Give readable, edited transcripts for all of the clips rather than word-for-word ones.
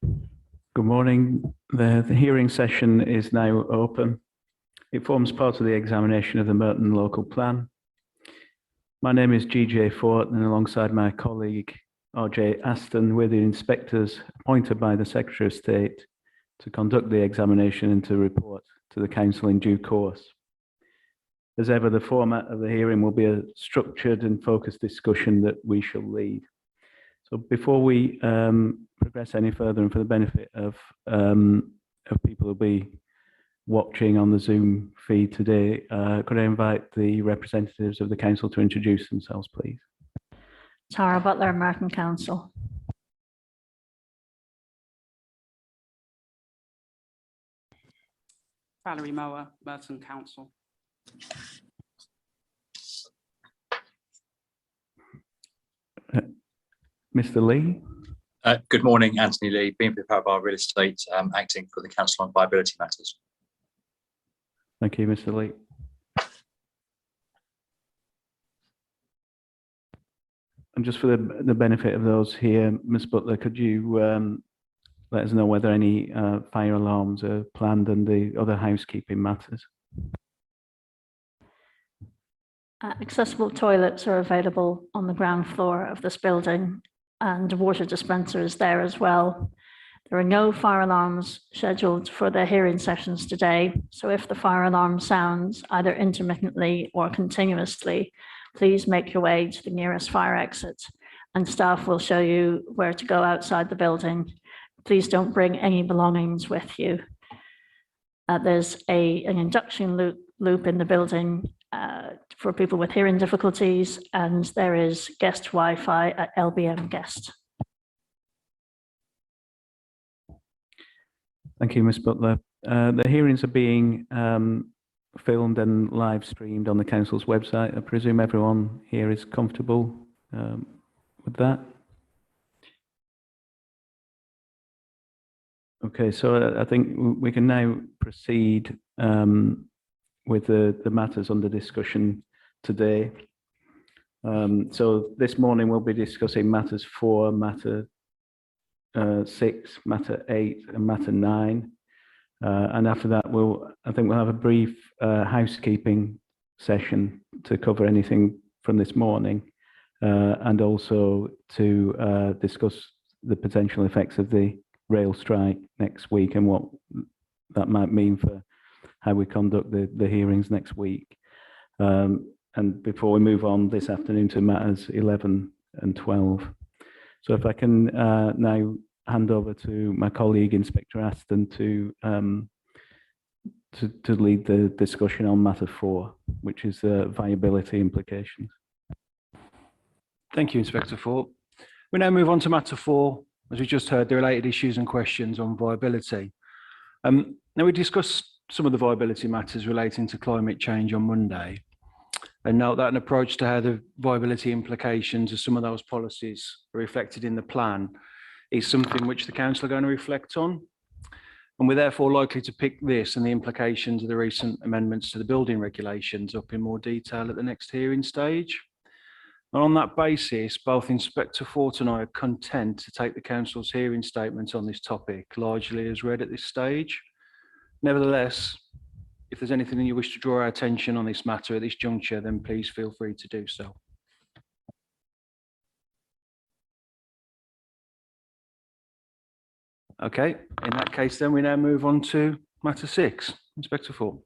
Good morning. The hearing session is now open. It forms part of the examination of the Merton local plan. My name is GJ Fort, and alongside my colleague RJ Aston, we're the inspectors appointed by the Secretary of State to conduct the examination and to report to the Council in due course. As ever, the format of the hearing will be a structured and focused discussion that we shall lead. So before we progress any further, and for the benefit of people who'll be watching on the Zoom feed today, could I invite the representatives of the Council to introduce themselves, please? Tara Butler, Merton Council. Valerie Mower, Merton Council. Mr. Lee. Good morning, Anthony Lee, BNP Paribas Real Estate, acting for the Council on Viability Matters. Thank you, Mr. Lee. And just for the benefit of those here, Ms. Butler, could you let us know whether any fire alarms are planned and the other housekeeping matters? Accessible toilets are available on the ground floor of this building, and a water dispenser is there as well. There are no fire alarms scheduled for the hearing sessions today, so if the fire alarm sounds either intermittently or continuously, please make your way to the nearest fire exit, and staff will show you where to go outside the building. Please don't bring any belongings with you. There's an induction loop in the building for people with hearing difficulties, and there is guest Wi-Fi at LBM Guest. Thank you, Ms. Butler. The hearings are being filmed and live streamed on the Council's website. I presume everyone here is comfortable with that? Okay, so I think we can now proceed with the matters under discussion today. So this morning we'll be discussing matters 4, matter 6, matter 8, and matter 9. And after that, I think we'll have a brief housekeeping session to cover anything from this morning, and also to discuss the potential effects of the rail strike next week and what that might mean for how we conduct the hearings next week. And before we move on this afternoon to matters 11 and 12. So if I can now hand over to my colleague, Inspector Aston, to lead the discussion on matter 4, which is viability implications. Thank you, Inspector Fort. We now move on to matter 4. As we just heard, the related issues and questions on viability. Now we discussed some of the viability matters relating to climate change on Monday, and note that an approach to how the viability implications of some of those policies are reflected in the plan is something which the Council are going to reflect on. And we're therefore likely to pick this and the implications of the recent amendments to the building regulations up in more detail at the next hearing stage. And on that basis, both Inspector Fort and I are content to take the Council's hearing statements on this topic largely as read at this stage. Nevertheless, if there's anything that you wish to draw our attention on this matter at this juncture, then please feel free to do so. Okay, in that case, then we now move on to matter 6. Inspector Fort.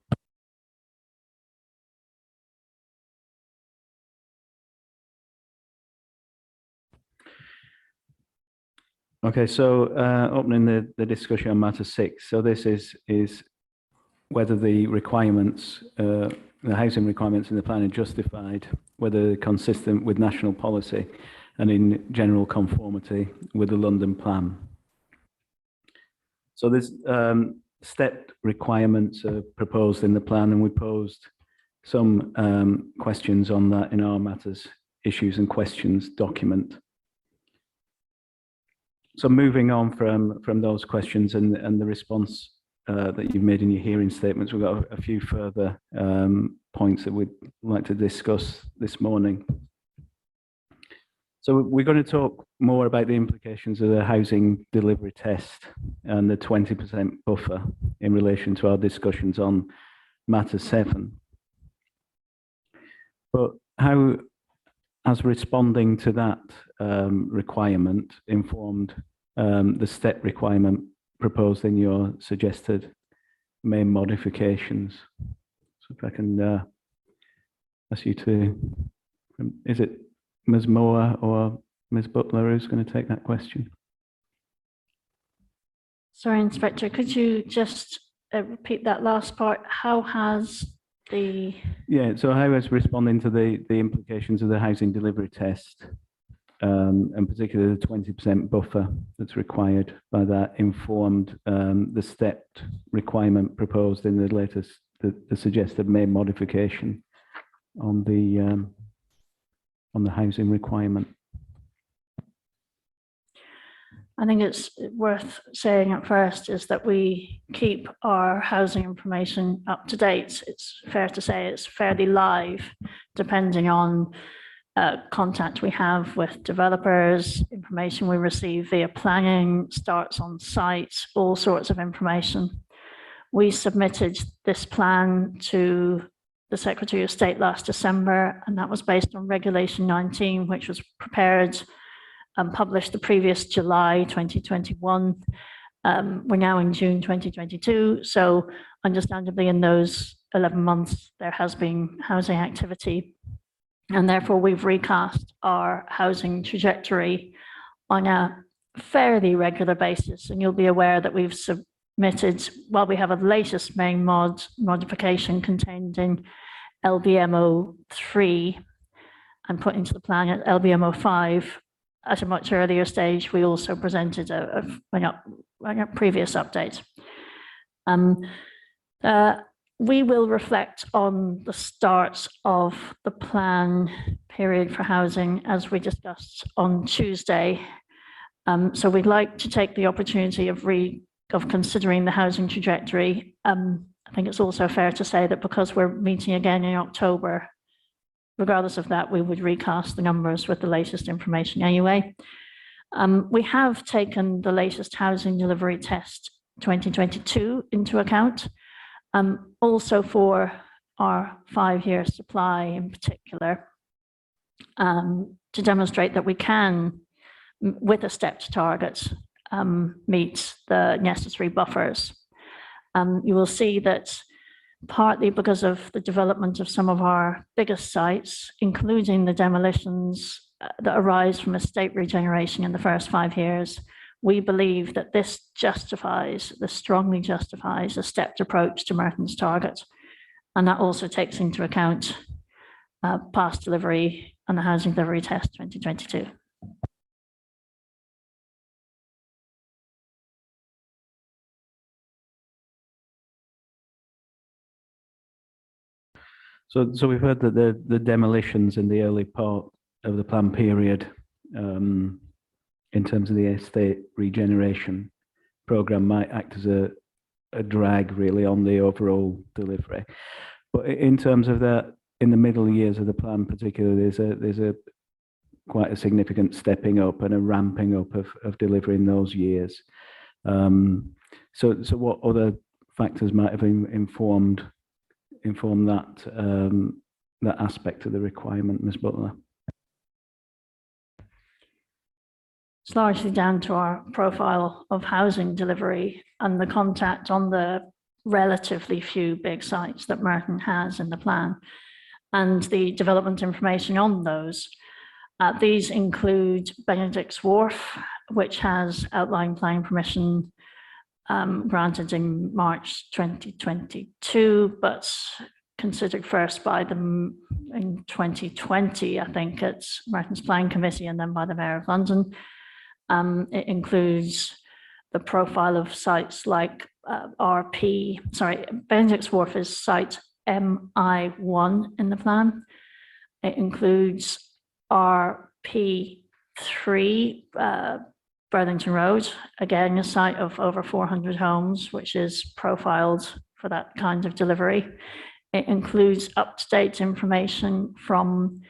Okay, so opening the discussion on matter 6. So this is whether the requirements, the housing requirements in the plan are justified, whether they're consistent with national policy and in general conformity with the London plan. So there's stepped requirements are proposed in the plan, and we posed some questions on that in our matters, issues and questions document. So moving on from those questions and the response that you've made in your hearing statements, we've got a few further points that we'd like to discuss this morning. So we're going to talk more about the implications of the housing delivery test and the 20% buffer in relation to our discussions on matter 7. But how has responding to that requirement informed the step requirement proposed in your suggested main modifications? So if I can ask you to, is it Ms. Moore or Ms. Butler who's going to take that question? Sorry, Inspector, could you just repeat that last part? How has the... Yeah, so how has responding to the implications of the housing delivery test, and particularly the 20% buffer that's required by that, informed the stepped requirement proposed in the latest, the suggested main modification on the housing requirement? I think it's worth saying at first is that we keep our housing information up to date. It's fair to say it's fairly live, depending on contact we have with developers, information we receive via planning, starts on site, all sorts of information. We submitted this plan to the Secretary of State last December, and that was based on Regulation 19, which was prepared and published the previous July 2021. We're now in June 2022, so understandably in those 11 months there has been housing activity, and therefore we've recast our housing trajectory on a fairly regular basis. And you'll be aware that we've submitted, well, we have a latest main modification contained in LBMO 3 and put into the plan at LBMO 5. At a much earlier stage, we also presented a previous update. We will reflect on the start of the plan period for housing as we discussed on Tuesday. So we'd like to take the opportunity of considering the housing trajectory. I think it's also fair to say that because we're meeting again in October, regardless of that, we would recast the numbers with the latest information anyway. We have taken the latest housing delivery test 2022 into account, also for our 5-year supply in particular, to demonstrate that we can, with a stepped target, meet the necessary buffers. You will see that partly because of the development of some of our biggest sites, including the demolitions that arise from estate regeneration in the first 5 years, we believe that this strongly justifies a stepped approach to Merton's target. And that also takes into account past delivery and the housing delivery test 2022. So we've heard that the demolitions in the early part of the plan period, in terms of the estate regeneration program, might act as a drag really on the overall delivery. But in terms of that, in the middle years of the plan, particularly, there's a quite a significant stepping up and a ramping up of delivering those years. So what other factors might have informed that aspect of the requirement, Ms. Butler? It's largely down to our profile of housing delivery and the contact on the relatively few big sites that Merton has in the plan and the development information on those. These include Benedict's Wharf, which has outline planning permission granted in March 2022, but considered first by them in 2020, I think, at Merton's Planning Committee and then by the Mayor of London. It includes the profile of sites like Benedict's Wharf is site MI1 in the plan. It includes RP3, Burlington Road, again, a site of over 400 homes, which is profiled for that kind of delivery. It includes up-to-date information from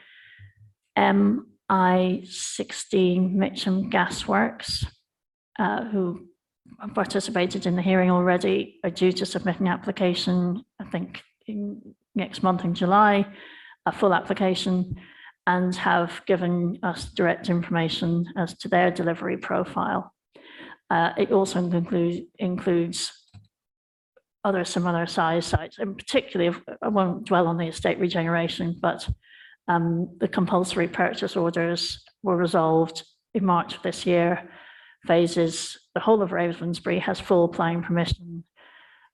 I-16 Mitcham Gasworks, who participated in the hearing already, are due to submit an application, I think, next month in July, a full application, and have given us direct information as to their delivery profile. It also includes other similar size sites, and particularly, I won't dwell on the estate regeneration, but the compulsory purchase orders were resolved in March of this year. Phases, the whole of Ravensbury has full planning permission.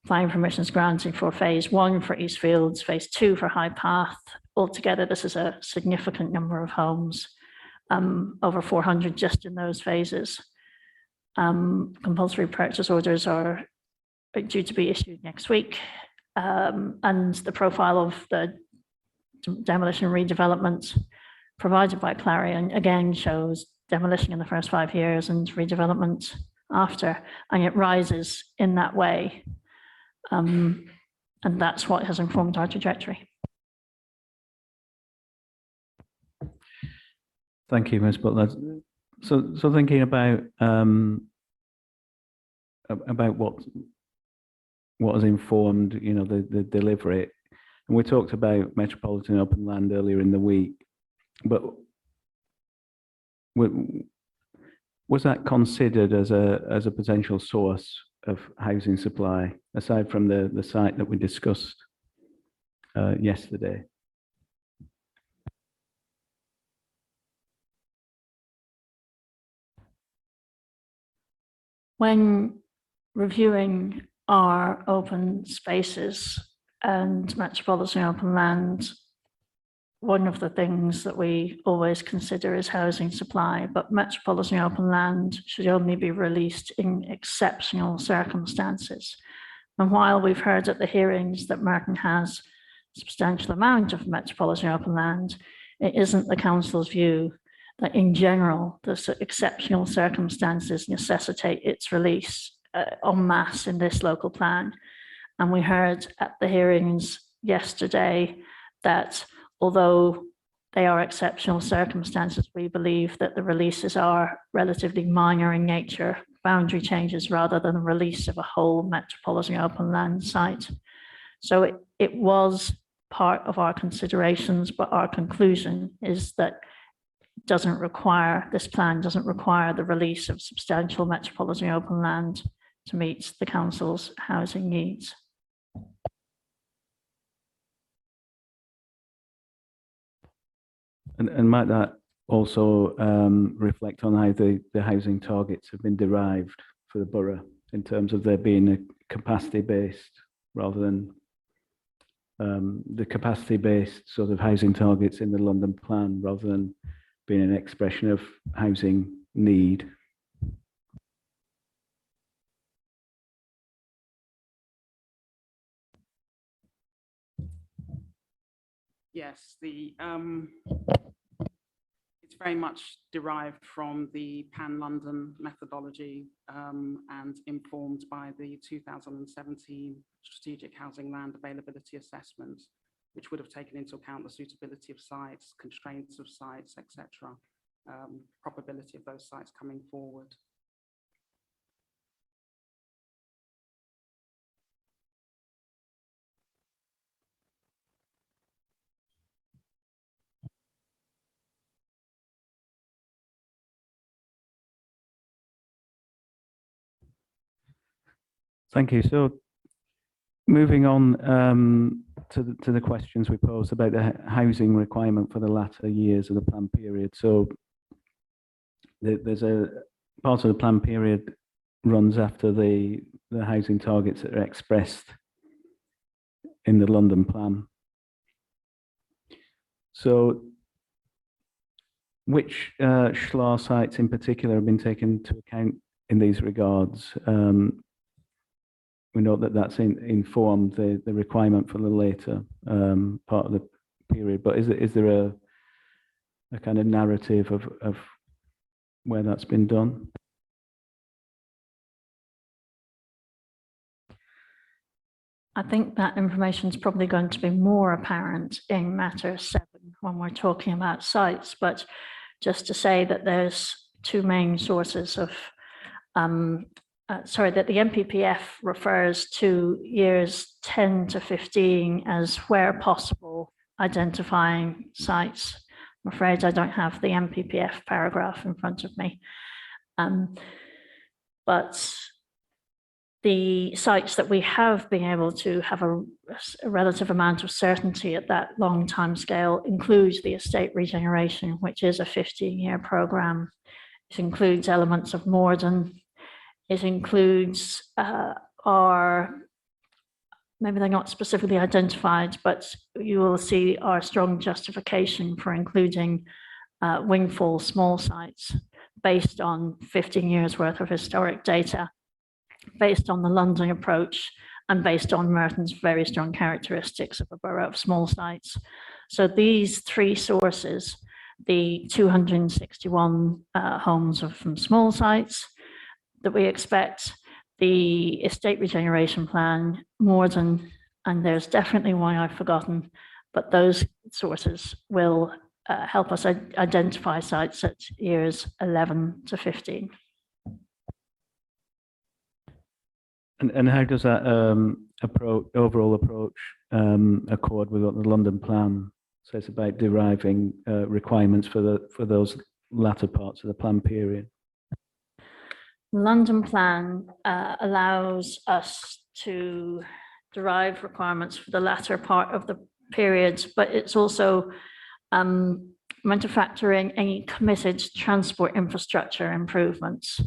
Planning permissions granted for phase 1 for Eastfields, phase 2 for High Path. Altogether, this is a significant number of homes, over 400 just in those phases. Compulsory purchase orders are due to be issued next week, and the profile of the demolition and redevelopment provided by Clarion again shows demolition in the first 5 years and redevelopment after, and it rises in that way. And that's what has informed our trajectory. Thank you, Ms. Butler. So thinking about what has informed, the delivery, and we talked about metropolitan open land earlier in the week, but was that considered as a potential source of housing supply, aside from the site that we discussed yesterday? When reviewing our open spaces and metropolitan open land, one of the things that we always consider is housing supply, but metropolitan open land should only be released in exceptional circumstances. And while we've heard at the hearings that Merton has a substantial amount of metropolitan open land, it isn't the council's view that in general, the exceptional circumstances necessitate its release en masse in this local plan. And we heard at the hearings yesterday that although they are exceptional circumstances, we believe that the releases are relatively minor in nature, boundary changes rather than the release of a whole metropolitan open land site. So it was part of our considerations, but our conclusion is that this plan doesn't require the release of substantial metropolitan open land to meet the council's housing needs. And might that also reflect on how the housing targets have been derived for the borough in terms of there being a capacity based rather than the capacity based sort of housing targets in the London plan rather than being an expression of housing need? Yes, it's very much derived from the Pan-London methodology and informed by the 2017 Strategic Housing Land Availability Assessment, which would have taken into account the suitability of sites, constraints of sites, etc., probability of those sites coming forward. Thank you. So moving on to the questions we posed about the housing requirement for the latter years of the plan period. So there's a part of the plan period runs after the housing targets that are expressed in the London plan. So which SHLAR sites in particular have been taken into account in these regards? We know that that's informed the requirement for the later part of the period, but is there a kind of narrative of where that's been done? I think that information is probably going to be more apparent in matter 7 when we're talking about sites, but just to say that there's two main sources of, that the MPPF refers to years 10 to 15 as where possible identifying sites. I'm afraid I don't have the MPPF paragraph in front of me. But the sites that we have been able to have a relative amount of certainty at that long time scale includes the estate regeneration, which is a 15-year program. It includes elements of Morden. It includes maybe they're not specifically identified, but you will see our strong justification for including wingfall small sites based on 15 years worth of historic data, based on the London approach, and based on Merton's very strong characteristics of a borough of small sites. So these three sources, the 261 homes from small sites that we expect, the estate regeneration plan, Morden, and there's definitely one I've forgotten, but those sources will help us identify sites at years 11 to 15. And how does that overall approach accord with what the London plan says about deriving requirements for those latter parts of the plan period? The London plan allows us to derive requirements for the latter part of the periods, but it's also meant to factor in any committed transport infrastructure improvements.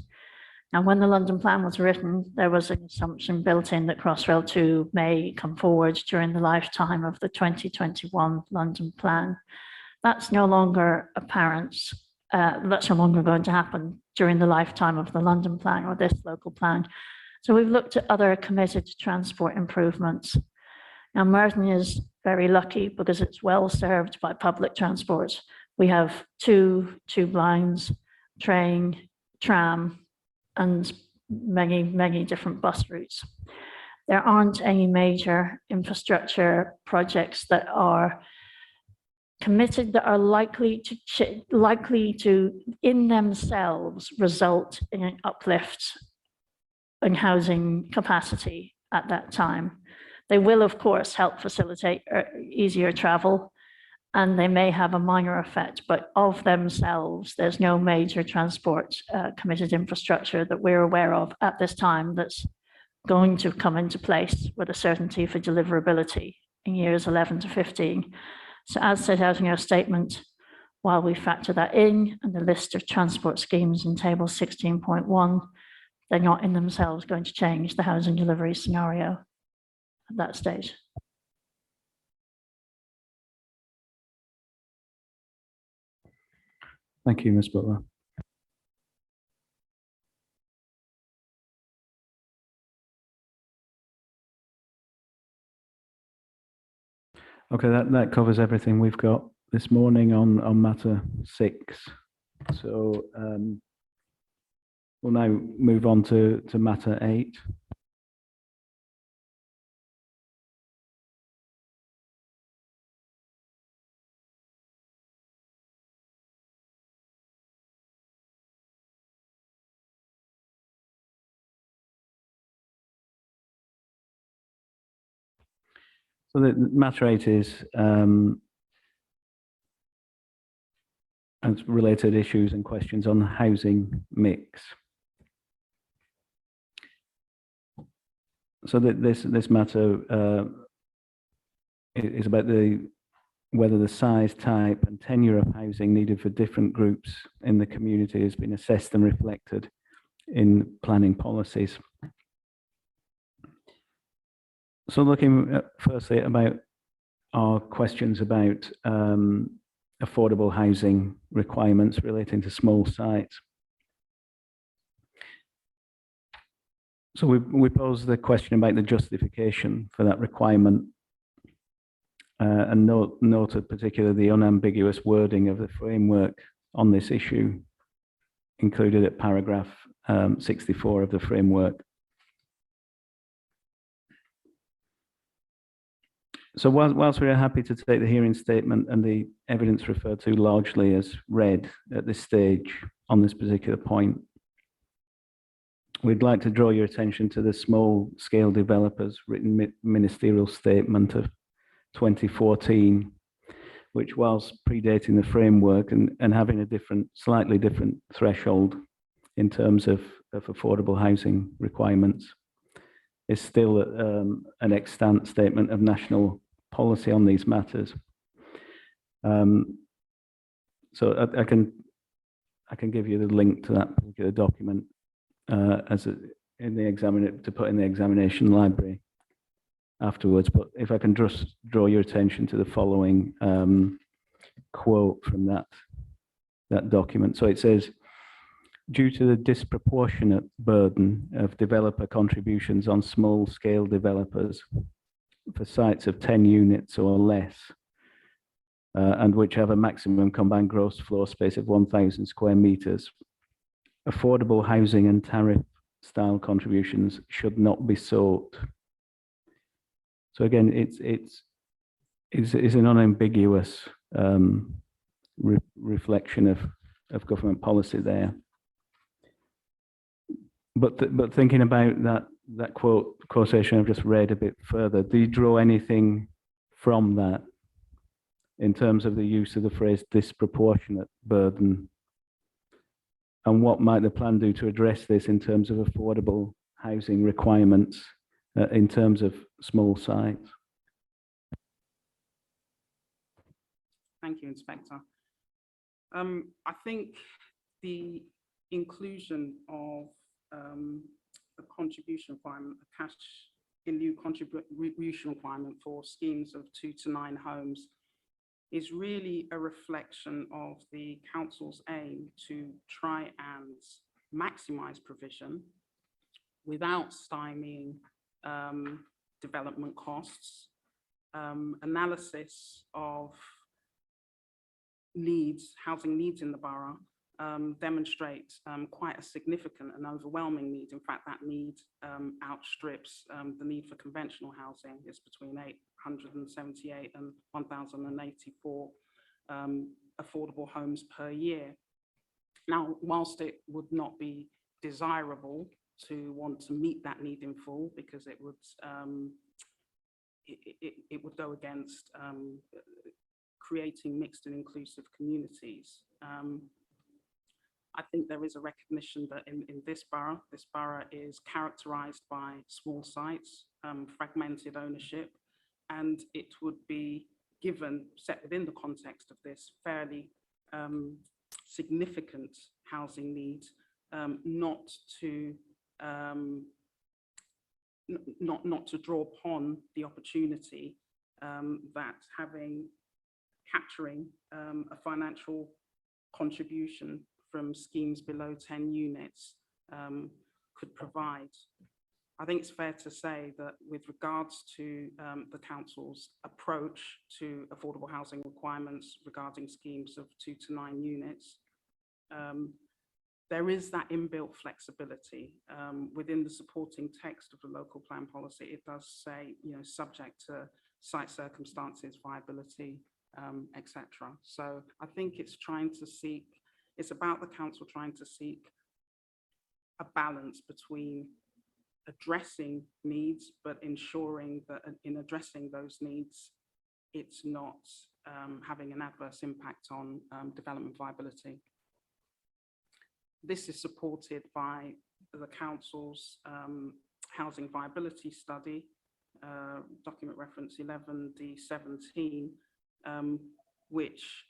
Now, when the London plan was written, there was an assumption built in that Crossrail 2 may come forward during the lifetime of the 2021 London plan. That's no longer apparent. That's no longer going to happen during the lifetime of the London plan or this local plan. So we've looked at other committed transport improvements. Now, Merton is very lucky because it's well served by public transport. We have two tube lines, train, tram, and many, many different bus routes. There aren't any major infrastructure projects that are committed that are likely to in themselves result in an uplift in housing capacity at that time. They will, of course, help facilitate easier travel, and they may have a minor effect, but of themselves, there's no major transport committed infrastructure that we're aware of at this time that's going to come into place with a certainty for deliverability in years 11 to 15. So as set out in your statement, while we factor that in and the list of transport schemes in table 16.1, they're not in themselves going to change the housing delivery scenario at that stage. Thank you, Ms. Butler. Okay, that covers everything we've got this morning on matter 6. So we'll now move on to matter 8. So the matter 8 is and related issues and questions on the housing mix. So this matter is about whether the size, type, and tenure of housing needed for different groups in the community has been assessed and reflected in planning policies. So looking at, firstly about our questions about affordable housing requirements relating to small sites. So we pose the question about the justification for that requirement and noted particularly the unambiguous wording of the framework on this issue included at paragraph 64 of the framework. So whilst we are happy to take the hearing statement and the evidence referred to largely as read at this stage on this particular point, we'd like to draw your attention to the small scale developers written ministerial statement of 2014, which, whilst predating the framework and having a slightly different threshold in terms of affordable housing requirements, is still an extant statement of national policy on these matters. So I can give you the link to that particular document to put in the examination library afterwards. But if I can just draw your attention to the following quote from that document. So it says, due to the disproportionate burden of developer contributions on small scale developers for sites of 10 units or less, and which have a maximum combined gross floor space of 1,000 square meters, affordable housing and tariff style contributions should not be sought. So again, it's an unambiguous reflection of government policy there. But thinking about that quotation I've just read a bit further, do you draw anything from that in terms of the use of the phrase disproportionate burden? And what might the plan do to address this in terms of affordable housing requirements in terms of small sites? Thank you, Inspector. I think the inclusion of a contribution requirement, a cash in lieu contribution requirement for schemes of 2 to 9 homes is really a reflection of the council's aim to try and maximize provision without stymieing development costs, analysis of housing needs in the borough, demonstrate quite a significant and overwhelming need. In fact, that need outstrips the need for conventional housing. It's between 878 and 1,084 affordable homes per year. Now, whilst it would not be desirable to want to meet that need in full, because it would go against creating mixed and inclusive communities. I think there is a recognition that in this borough is characterized by small sites, fragmented ownership, and it would be set within the context of this fairly significant housing need, not to draw upon the opportunity that capturing a financial contribution from schemes below 10 units could provide. I think it's fair to say that with regards to the council's approach to affordable housing requirements regarding schemes of 2 to 9 units, there is that inbuilt flexibility within the supporting text of the local plan policy. It does say, subject to site circumstances, viability, etc. So I think it's about the council trying to seek a balance between addressing needs, but ensuring that in addressing those needs, it's not having an adverse impact on development viability. This is supported by the council's housing viability study, document reference 11D17, which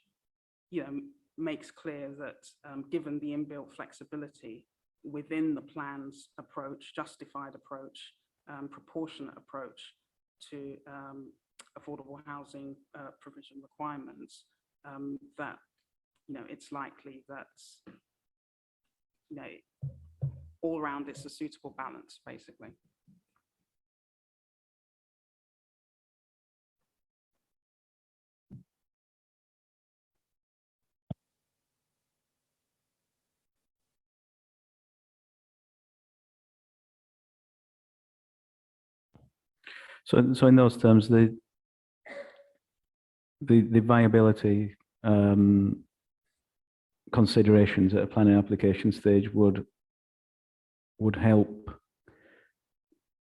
makes clear that given the inbuilt flexibility within the plan's approach, justified approach, proportionate approach to affordable housing provision requirements, that it's likely that all around it's a suitable balance, basically. So in those terms, the the viability considerations at a planning application stage would help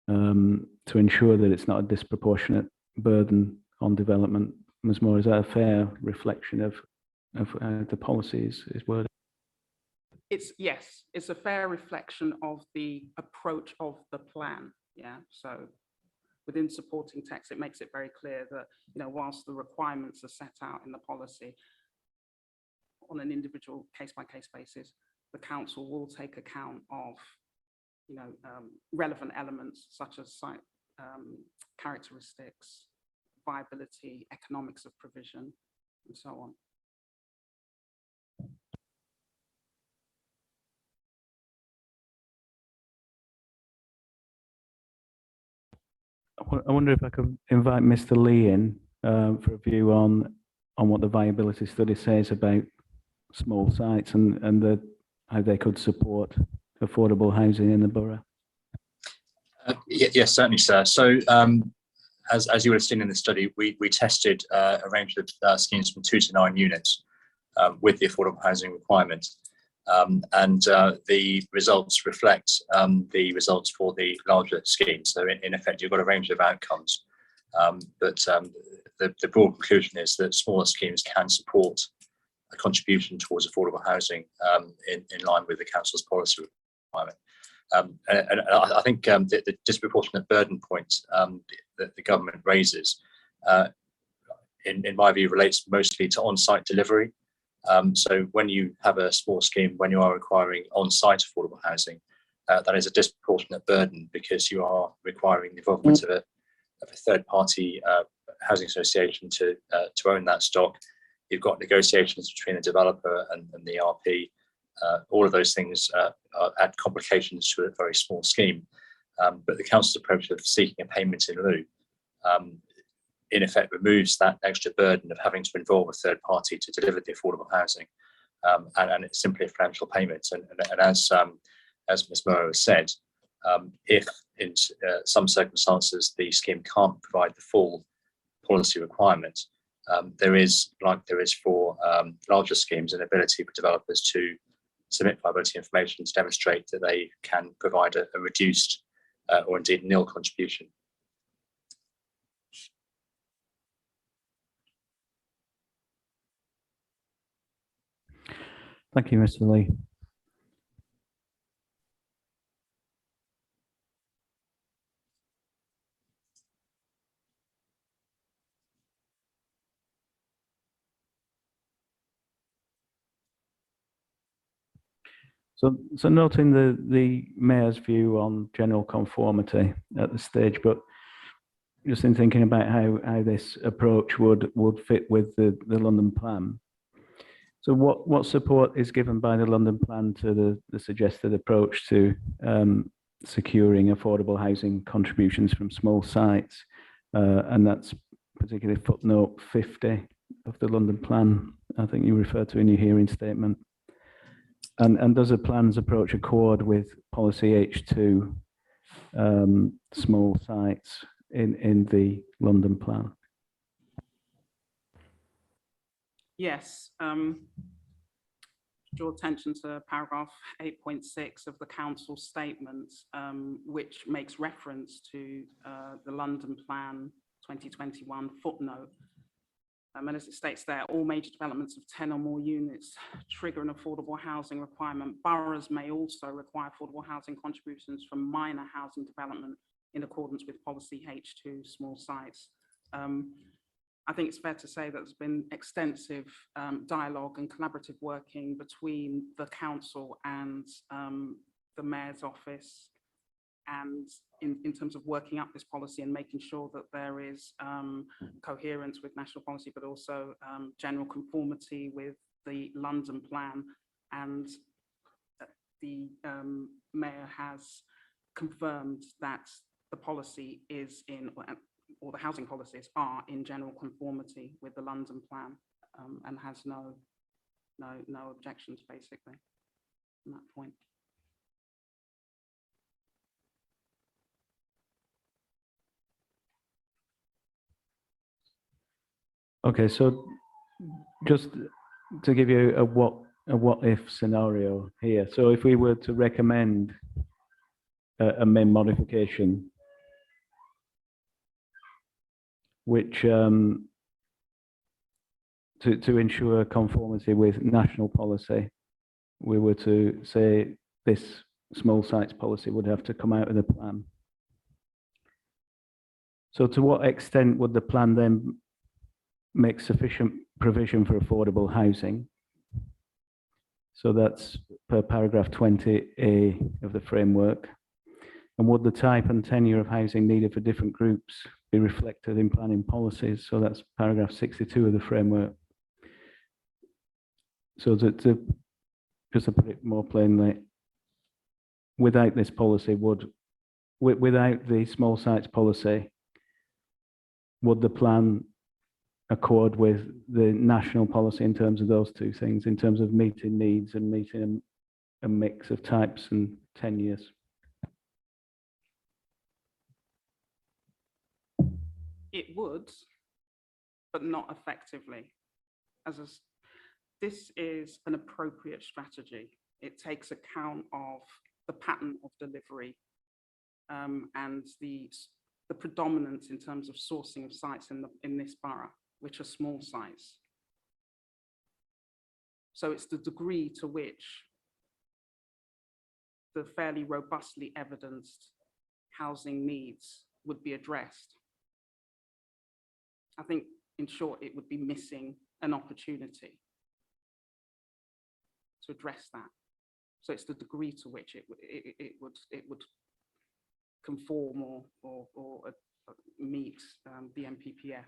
to ensure that it's not a disproportionate burden on development. Ms. Moore, is that a fair reflection of the policies is worded? Yes, it's a fair reflection of the approach of the plan. Yeah, so within supporting text, it makes it very clear that, you know, whilst the requirements are set out in the policy on an individual case-by-case basis, the council will take account of, you know, relevant elements such as site characteristics, viability, economics of provision, and so on. I wonder if I could invite Mr. Lee in for a view on what the viability study says about small sites and how they could support affordable housing in the borough. Yes, certainly, sir. So as you would have seen in the study, we tested a range of schemes from 2 to 9 units with the affordable housing requirement. And the results reflect the results for the larger schemes. So in effect, you've got a range of outcomes. But the broad conclusion is that smaller schemes can support a contribution towards affordable housing in line with the council's policy requirement. And I think the disproportionate burden point that the government raises, in my view, relates mostly to on-site delivery. So when you have a small scheme, when you are requiring on-site affordable housing, that is a disproportionate burden because you are requiring the involvement of a third-party housing association to own that stock. You've got negotiations between the developer and the RP. All of those things add complications to a very small scheme. But the council's approach of seeking a payment in lieu in effect removes that extra burden of having to involve a third party to deliver the affordable housing, and it's simply a financial payment. And as Ms. Moore has said, if in some circumstances the scheme can't provide the full policy requirement, there is, like there is for larger schemes, an ability for developers to submit viability information to demonstrate that they can provide a reduced or indeed nil contribution. Thank you, Mr. Lee. So noting the Mayor's view on general conformity at this stage, but just in thinking about how this approach would fit with the London plan. So what support is given by the London plan to the suggested approach to securing affordable housing contributions from small sites? And that's particularly footnote 50 of the London plan, I think you referred to in your hearing statement. And does the plan's approach accord with policy H2 small sites in the London plan? Yes. Draw attention to paragraph 8.6 of the council statement, which makes reference to the London Plan 2021 footnote. And as it states there, all major developments of 10 or more units trigger an affordable housing requirement. Boroughs may also require affordable housing contributions from minor housing development in accordance with policy H2 small sites. I think it's fair to say that there's been extensive dialogue and collaborative working between the council and the Mayor's office, and in terms of working up this policy and making sure that there is coherence with national policy, but also general conformity with the London plan. And the Mayor has confirmed that the policy is in, or the housing policies are in general conformity with the London plan, and has no objections basically on that point. Okay, so just to give you a what if scenario here. So if we were to recommend a main modification, which to ensure conformity with national policy, we were to say this small sites policy would have to come out of the plan. So to what extent would the plan then make sufficient provision for affordable housing? So that's per paragraph 20A of the framework. And would the type and tenure of housing needed for different groups be reflected in planning policies? So that's paragraph 62 of the framework. So just to put it more plainly, without this policy, without the small sites policy, would the plan accord with the national policy in terms of those two things, in terms of meeting needs and meeting a mix of types and tenures? It would, but not effectively. This is an appropriate strategy. It takes account of the pattern of delivery and the predominance in terms of sourcing of sites in this borough, which are small sites. So it's the degree to which the fairly robustly evidenced housing needs would be addressed. I think, in short, it would be missing an opportunity to address that. So it's the degree to which it would conform or meet the MPPF.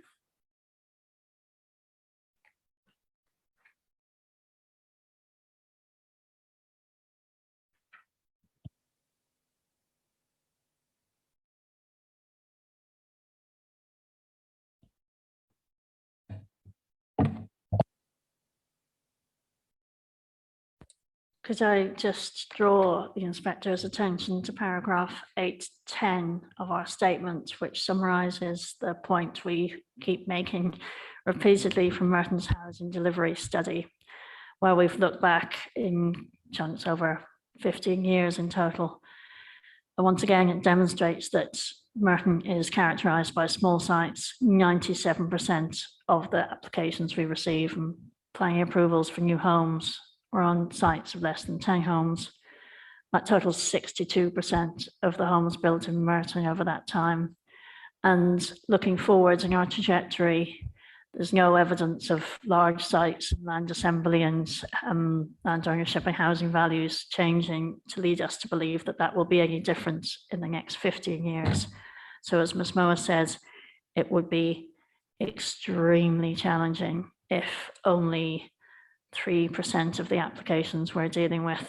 Could I just draw the inspector's attention to paragraph 8.10 of our statement, which summarises the point we keep making repeatedly from Merton's housing delivery study, where we've looked back in chunks over 15 years in total. And once again, it demonstrates that Merton is characterised by small sites. 97% of the applications we receive and planning approvals for new homes are on sites of less than 10 homes. That totals 62% of the homes built in Merton over that time. And looking forward in our trajectory, there's no evidence of large sites, land assembly and land ownership and housing values changing to lead us to believe that that will be any different in the next 15 years. So as Ms. Moa says, it would be extremely challenging if only 3% of the applications we're dealing with,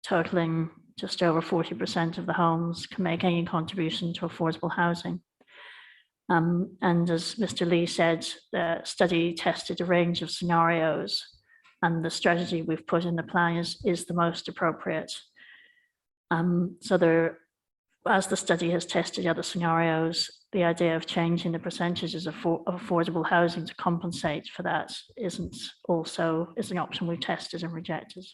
totaling just over 40% of the homes, can make any contribution to affordable housing. And as Mr. Lee said, the study tested a range of scenarios, and the strategy we've put in the plan is the most appropriate. So there, as the study has tested other scenarios, the idea of changing the percentages of affordable housing to compensate for that is an option we've tested and rejected.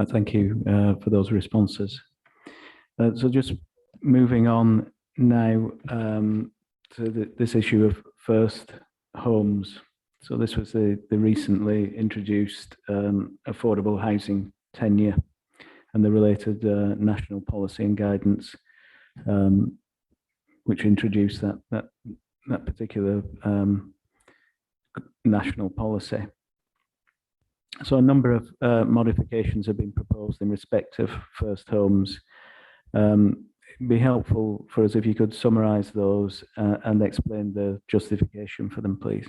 Thank you for those responses. So just moving on now to this issue of first homes. So this was the recently introduced affordable housing tenure and the related national policy and guidance, which introduced that particular national policy. So a number of modifications have been proposed in respect of first homes. It'd be helpful for us if you could summarize those and explain the justification for them, please.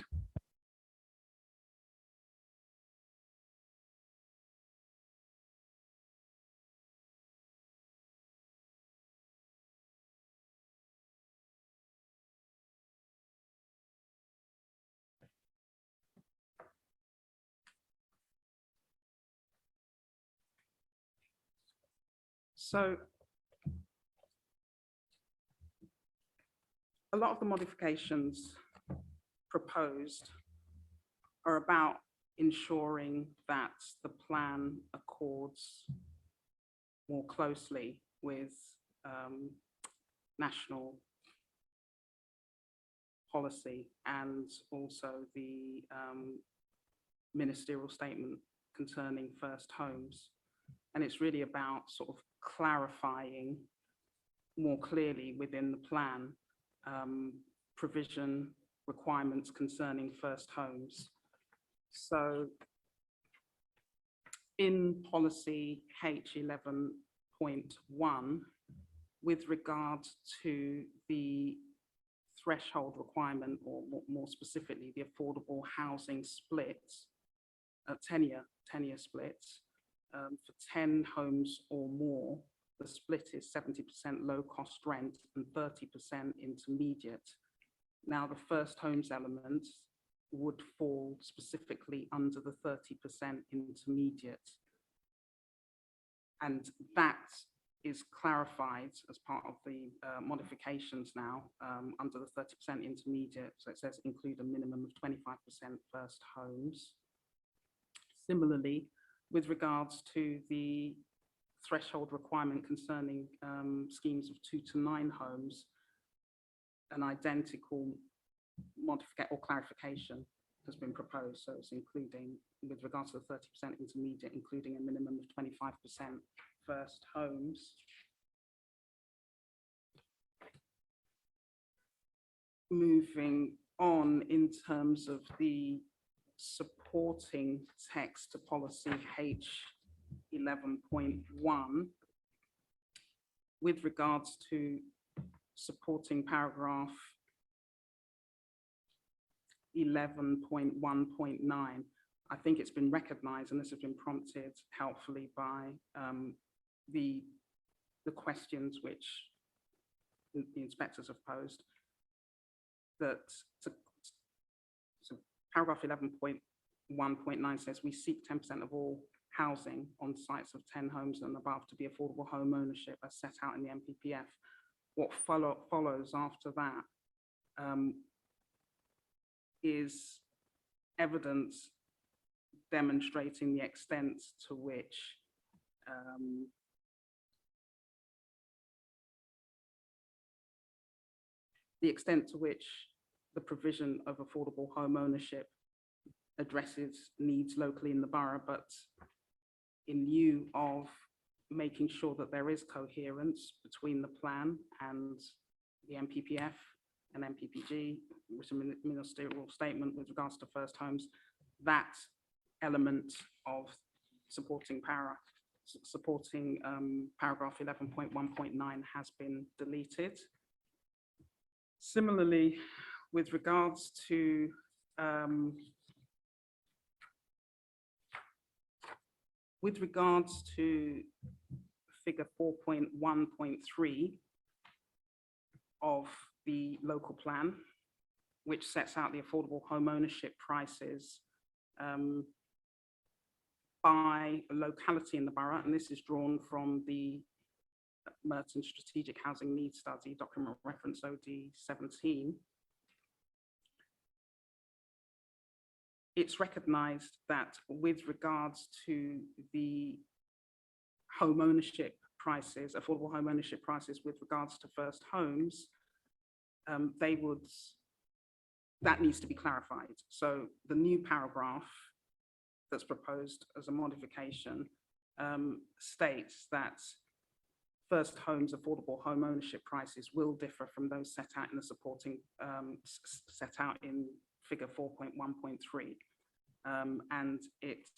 So a lot of the modifications proposed are about ensuring that the plan accords more closely with national policy and also the ministerial statement concerning first homes. And it's really about sort of clarifying more clearly within the plan provision requirements concerning first homes. So in policy H11.1, with regard to the threshold requirement, or more specifically, the affordable housing splits, tenure splits, for 10 homes or more, the split is 70% low cost rent and 30% intermediate. Now, the first homes element would fall specifically under the 30% intermediate. And that is clarified as part of the modifications now under the 30% intermediate. So it says include a minimum of 25% first homes. Similarly, with regards to the threshold requirement concerning schemes of 2 to 9 homes, an identical modification or clarification has been proposed. So it's including, with regards to the 30% intermediate, including a minimum of 25% first homes. Moving on in terms of the supporting text to policy H11.1, with regards to supporting paragraph 11.1.9, I think it's been recognized, and this has been prompted helpfully by the questions which the inspectors have posed, that so paragraph 11.1.9 says we seek 10% of all housing on sites of 10 homes and above to be affordable home ownership as set out in the MPPF. What follows after that is evidence demonstrating the extent to which the provision of affordable home ownership addresses needs locally in the borough, but in lieu of making sure that there is coherence between the plan and the MPPF and MPPG, written ministerial statement with regards to first homes, that element of supporting paragraph 11.1.9 has been deleted. Similarly, with regards to figure 4.1.3 of the local plan, which sets out the affordable home ownership prices by locality in the borough, and this is drawn from the Merton Strategic Housing Needs Study, document reference OD 17. It's recognized that with regards to the home ownership prices, affordable home ownership prices with regards to first homes, that needs to be clarified. So the new paragraph that's proposed as a modification states that first homes affordable home ownership prices will differ from those set out in the supporting, set out in figure 4.1.3. And it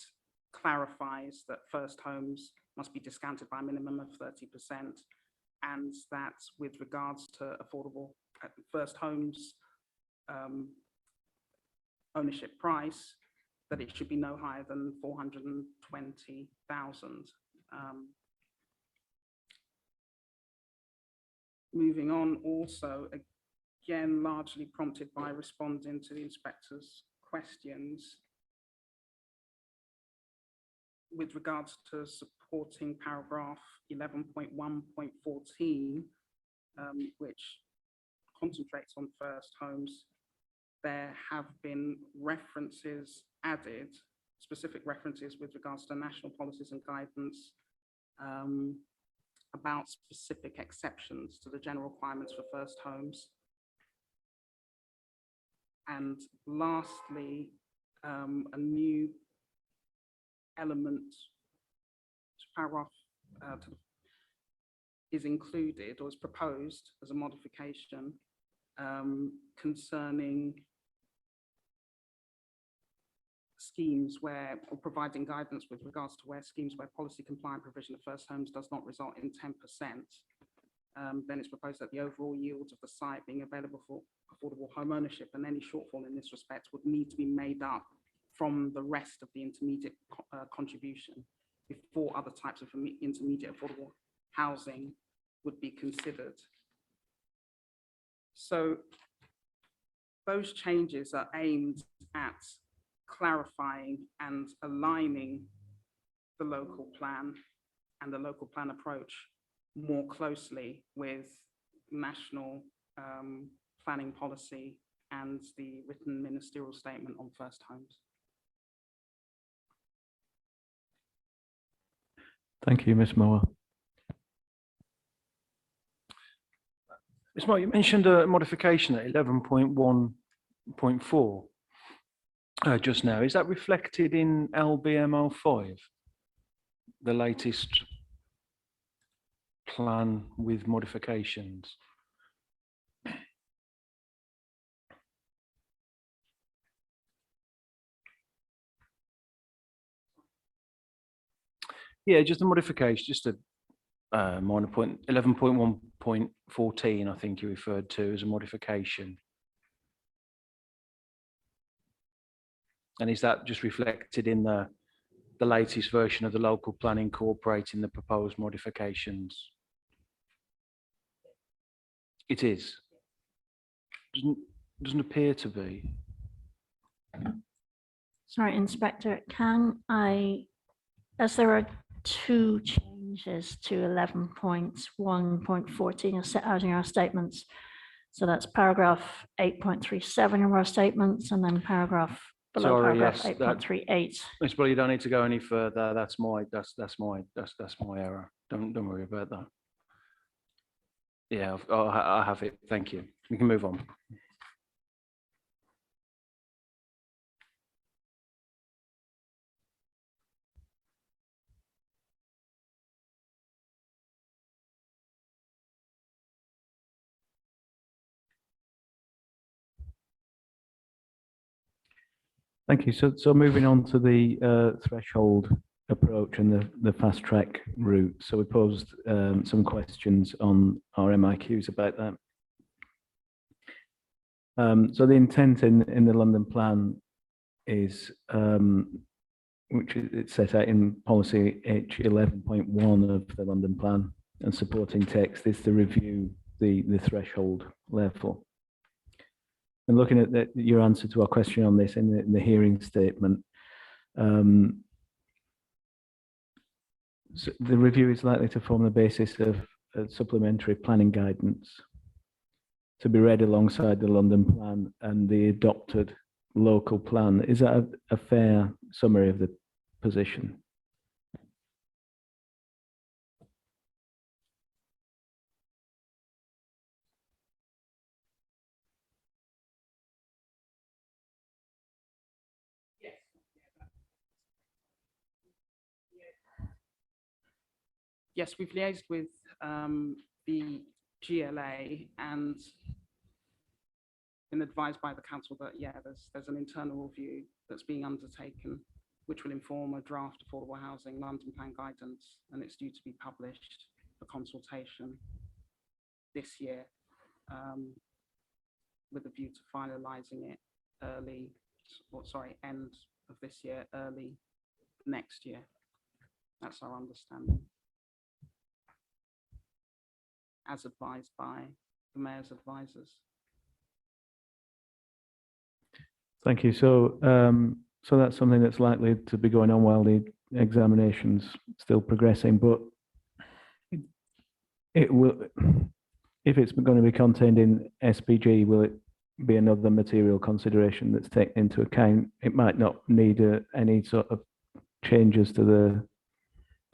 clarifies that first homes must be discounted by a minimum of 30%, and that with regards to affordable first homes ownership price, that it should be no higher than 420,000. Moving on, also, again, largely prompted by responding to the inspector's questions, with regards to supporting paragraph 11.1.14, which concentrates on first homes, there have been references added, specific references with regards to national policies and guidance about specific exceptions to the general requirements for first homes. And lastly, a new element to paragraph is included or is proposed as a modification concerning schemes where, or providing guidance with regards to where schemes where policy compliant provision of first homes does not result in 10%. Then it's proposed that the overall yield of the site being available for affordable home ownership and any shortfall in this respect would need to be made up from the rest of the intermediate contribution before other types of intermediate affordable housing would be considered. So those changes are aimed at clarifying and aligning the local plan and the local plan approach more closely with national planning policy and the written ministerial statement on first homes. Thank you, Ms. Moore. Ms. Moore, you mentioned a modification at 11.1.4 just now. Is that reflected in LBML5, the latest plan with modifications? Yeah, just a modification, just a minor point, 11.1.14, I think you referred to as a modification. And is that just reflected in the latest version of the local plan incorporating the proposed modifications? It is. Doesn't appear to be. Sorry, Inspector, can I, as there are two changes to 11.1.14 as set out in our statements. So that's paragraph 8.37 of our statements and then paragraph below paragraph 8.38. Ms. Bull, you don't need to go any further. That's my error. Don't worry about that. Yeah, I have it. Thank you. We can move on. Thank you. So moving on to the threshold approach and the fast track route. So we posed some questions on our MIQs about that. So the intent in the London plan is, which it's set out in policy H11.1 of the London plan, and supporting text is to review the threshold level. And looking at your answer to our question on this in the hearing statement, so the review is likely to form the basis of supplementary planning guidance to be read alongside the London plan and the adopted local plan. Is that a fair summary of the position? Yes, we've liaised with the GLA and been advised by the council that, yeah, there's an internal review that's being undertaken, which will inform a draft affordable housing London plan guidance, and it's due to be published for consultation this year, with a view to finalising it end of this year, early next year. That's our understanding, as advised by the Mayor's advisors. Thank you. So, so that's something that's likely to be going on while the examinations still progressing, but it will, if it's going to be contained in SPG, will it be another material consideration that's taken into account? It might not need any sort of changes to the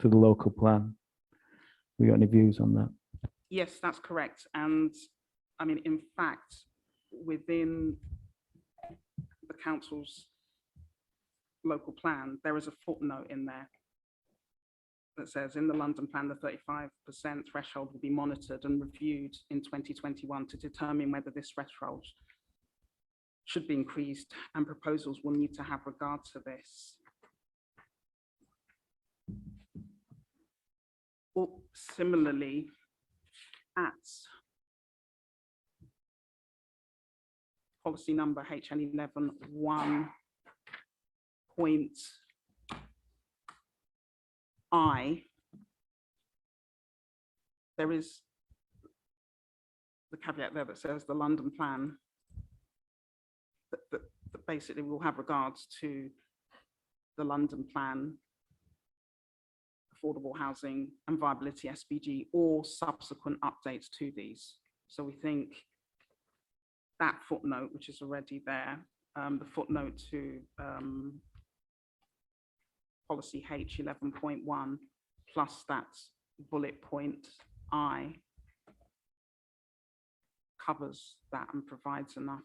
local plan. We got any views on that? Yes, that's correct. And I mean, in fact, within the council's local plan, there is a footnote in there that says in the London plan, the 35% threshold will be monitored and reviewed in 2021 to determine whether this threshold should be increased, and proposals will need to have regard to this. Or similarly, at policy number HN11.1.I, there is the caveat there that says the London plan that basically will have regards to the London plan, affordable housing and viability SPG, or subsequent updates to these. So we think that footnote, which is already there, the footnote to policy H11.1 plus that bullet point I covers that and provides enough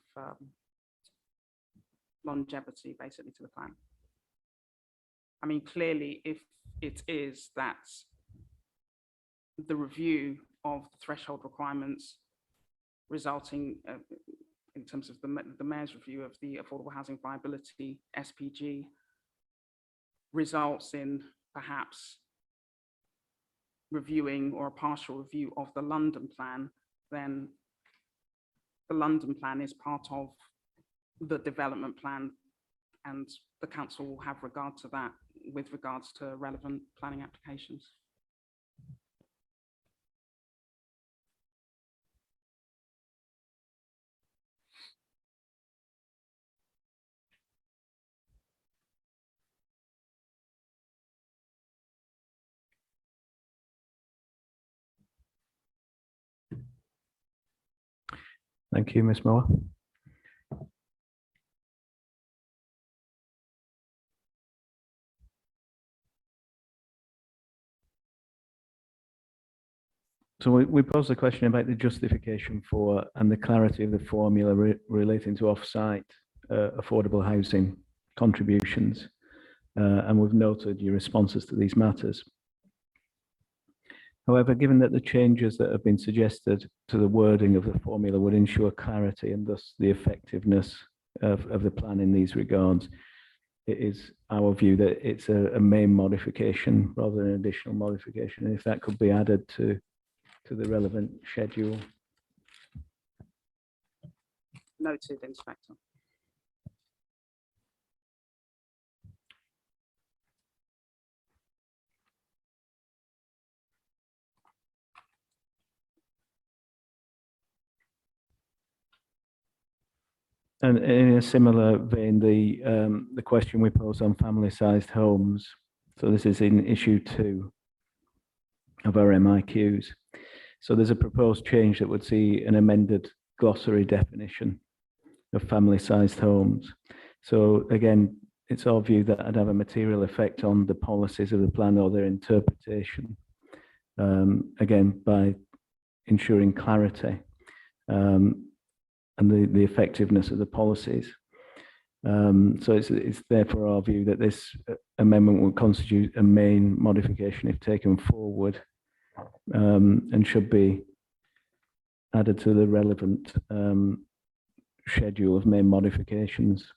longevity basically to the plan. I mean, clearly, if it is that the review of the threshold requirements resulting in terms of the mayor's review of the affordable housing viability SPG results in perhaps reviewing or a partial review of the London plan, then the London plan is part of the development plan, and the council will have regard to that with regards to relevant planning applications. Thank you, Ms. Moore. So we posed a question about the justification for and the clarity of the formula relating to off-site affordable housing contributions, and we've noted your responses to these matters. However, given that the changes that have been suggested to the wording of the formula would ensure clarity and thus the effectiveness of the plan in these regards, it is our view that it's a main modification rather than an additional modification. And if that could be added to the relevant schedule. Noted, Inspector. And in a similar vein, the question we posed on family-sized homes. So this is in issue 2 of our MIQs. So there's a proposed change that would see an amended glossary definition of family-sized homes. So again, it's our view that it'd have a material effect on the policies of the plan or their interpretation. Again, by ensuring clarity and the effectiveness of the policies. So it's therefore our view that this amendment will constitute a main modification if taken forward, and should be added to the relevant schedule of main modifications.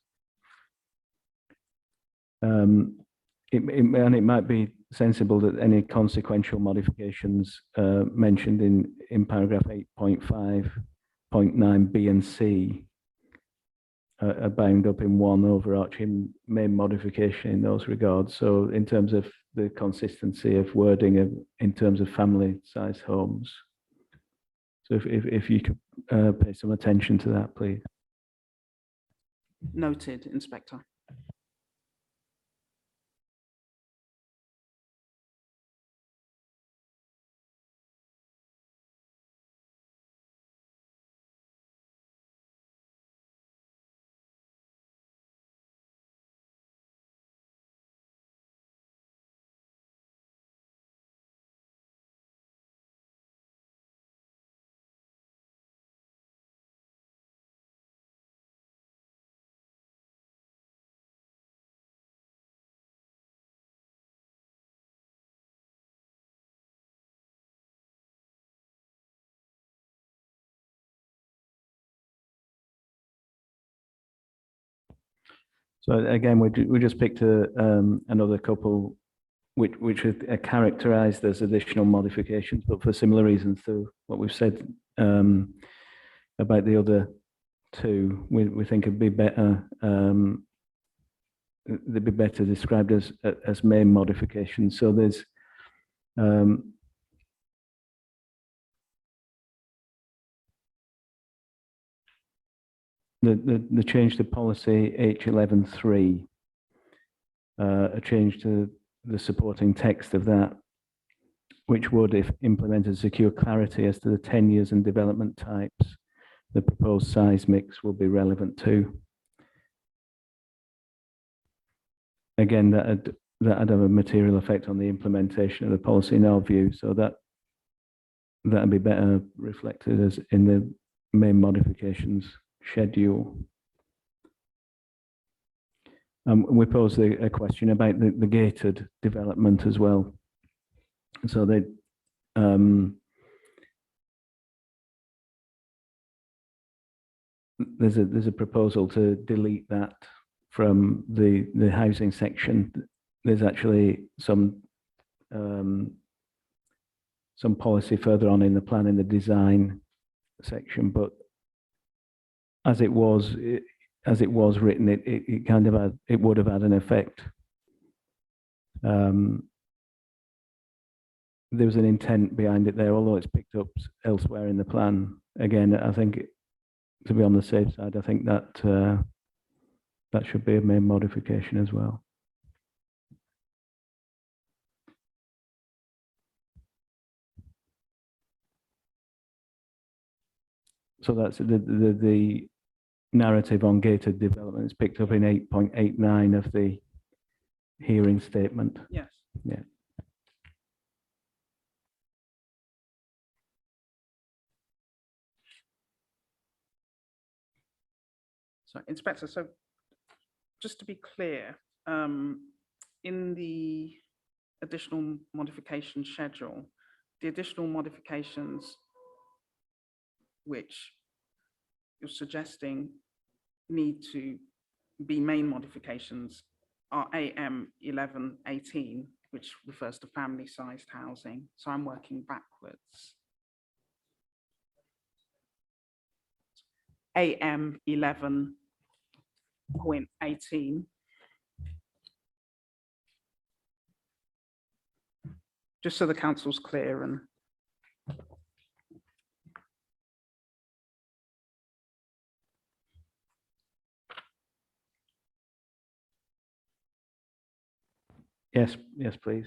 It might be sensible that any consequential modifications mentioned in paragraph 8.5.9 B and C are bound up in one overarching main modification in those regards. So in terms of the consistency of wording in terms of family-sized homes. So if you could pay some attention to that, please. Noted, Inspector. So again, we just picked another couple which are characterized as additional modifications, but for similar reasons to what we've said about the other two, we think it'd be better. They'd be better described as main modifications. So there's the change to policy H11.3, a change to the supporting text of that, which would, if implemented, secure clarity as to the tenures and development types the proposed size mix will be relevant to. Again, that'd have a material effect on the implementation of the policy in our view, so that'd be better reflected as in the main modifications schedule. We posed a question about the gated development as well. So they there's a proposal to delete that from the housing section. There's actually some policy further on in the plan in the design section, but as it was written, it kind of it would have had an effect. There was an intent behind it there, although it's picked up elsewhere in the plan. Again, I think to be on the safe side, I think that that should be a main modification as well. So that's the narrative on gated development is picked up in 8.89 of the hearing statement. Yes. Yeah. So, Inspector, so just to be clear, in the additional modification schedule, the additional modifications which you're suggesting need to be main modifications are AM 1118, which refers to family-sized housing. So I'm working backwards. AM 11.18. Just so the council's clear and Yes, please.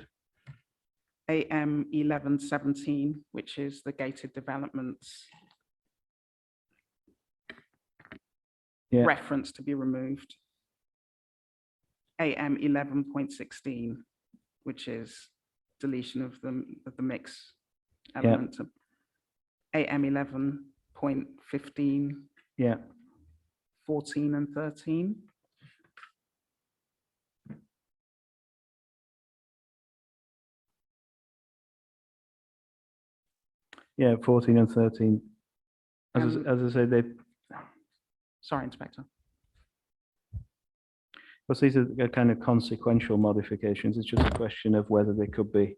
AM 1117, which is the gated developments reference to be removed. AM 11.16, which is deletion of the mix element. AM 11.15. 14 and 13. Yeah, 14 and 13. As I said, they. Sorry, Inspector. Because these are kind of consequential modifications. It's just a question of whether they could be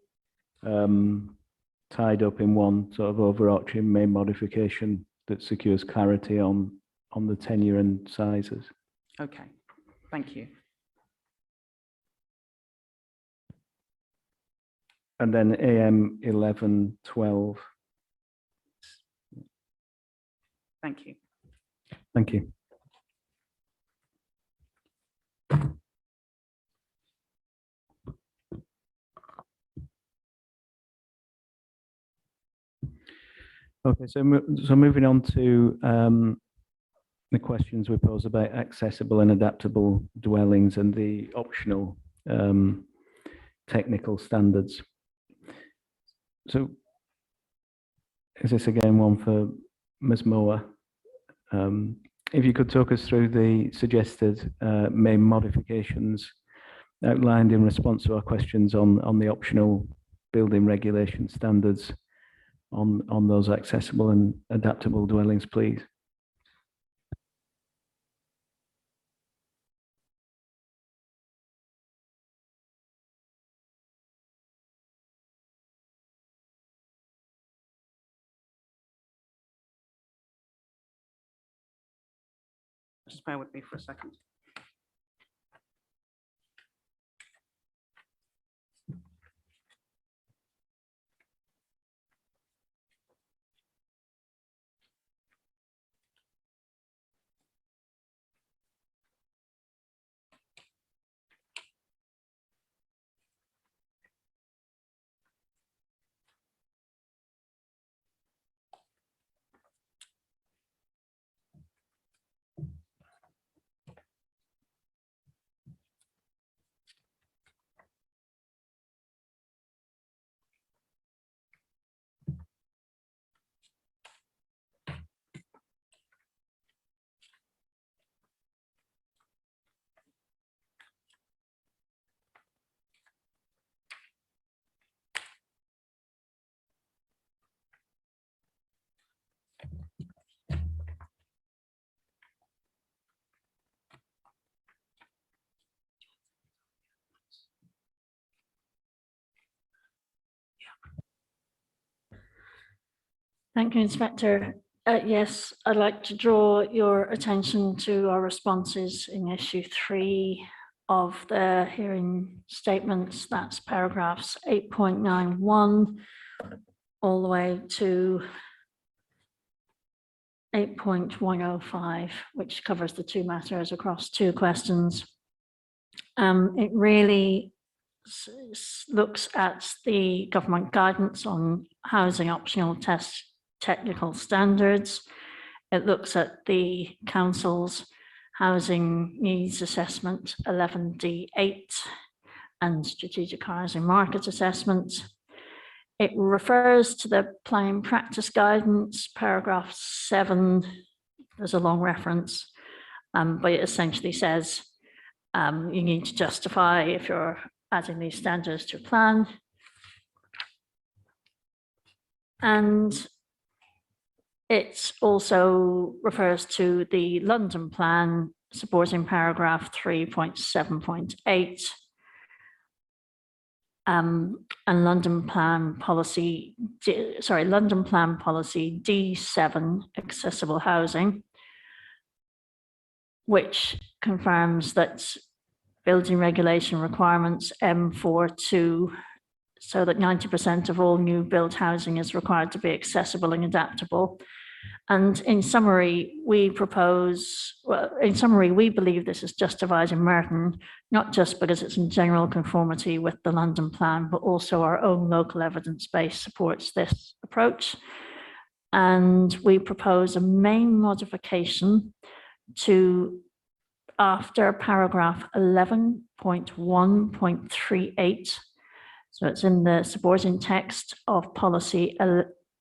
tied up in one sort of overarching main modification that secures clarity on the tenure and sizes. Okay, thank you. And then AM 1112. Thank you. Thank you. Okay, so moving on to the questions we pose about accessible and adaptable dwellings and the optional technical standards. So is this again one for Ms. Moore? If you could talk us through the suggested main modifications outlined in response to our questions on the optional building regulation standards on those accessible and adaptable dwellings, please. Just bear with me for a second. Thank you, Inspector. Yes, I'd like to draw your attention to our responses in issue 3 of the hearing statements. That's paragraphs 8.91 all the way to 8.105, which covers the two matters across two questions. It really looks at the government guidance on housing optional test technical standards. It looks at the council's housing needs assessment 11D8 and strategic housing market assessment. It refers to the planning practice guidance, paragraph 7. There's a long reference, but it essentially says you need to justify if you're adding these standards to a plan. And it also refers to the London plan supporting paragraph 3.7.8 and London plan policy D7 accessible housing, which confirms that building regulation requirements M42, so that 90% of all new built housing is required to be accessible and adaptable. And in summary, we believe this is justified in Merton, not just because it's in general conformity with the London plan, but also our own local evidence base supports this approach. And we propose a main modification to after paragraph 11.1.38. So it's in the supporting text of policy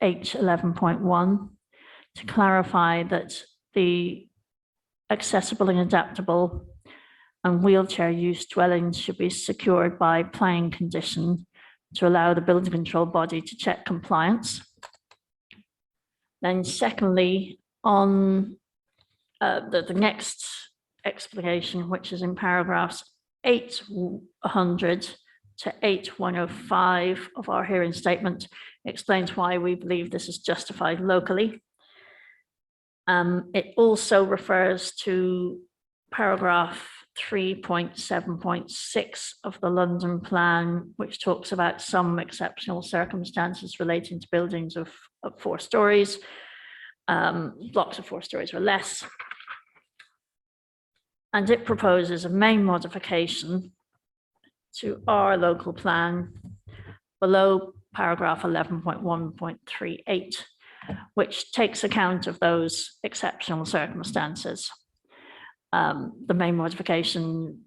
H11.1 to clarify that the accessible and adaptable and wheelchair use dwellings should be secured by planning condition to allow the building control body to check compliance. Then secondly, on the next explanation, which is in paragraphs 800 to 8105 of our hearing statement, explains why we believe this is justified locally. It also refers to paragraph 3.7.6 of the London plan, which talks about some exceptional circumstances relating to buildings of 4 stories, blocks of 4 stories or less. And it proposes a main modification to our local plan below paragraph 11.1.38, which takes account of those exceptional circumstances. The main modification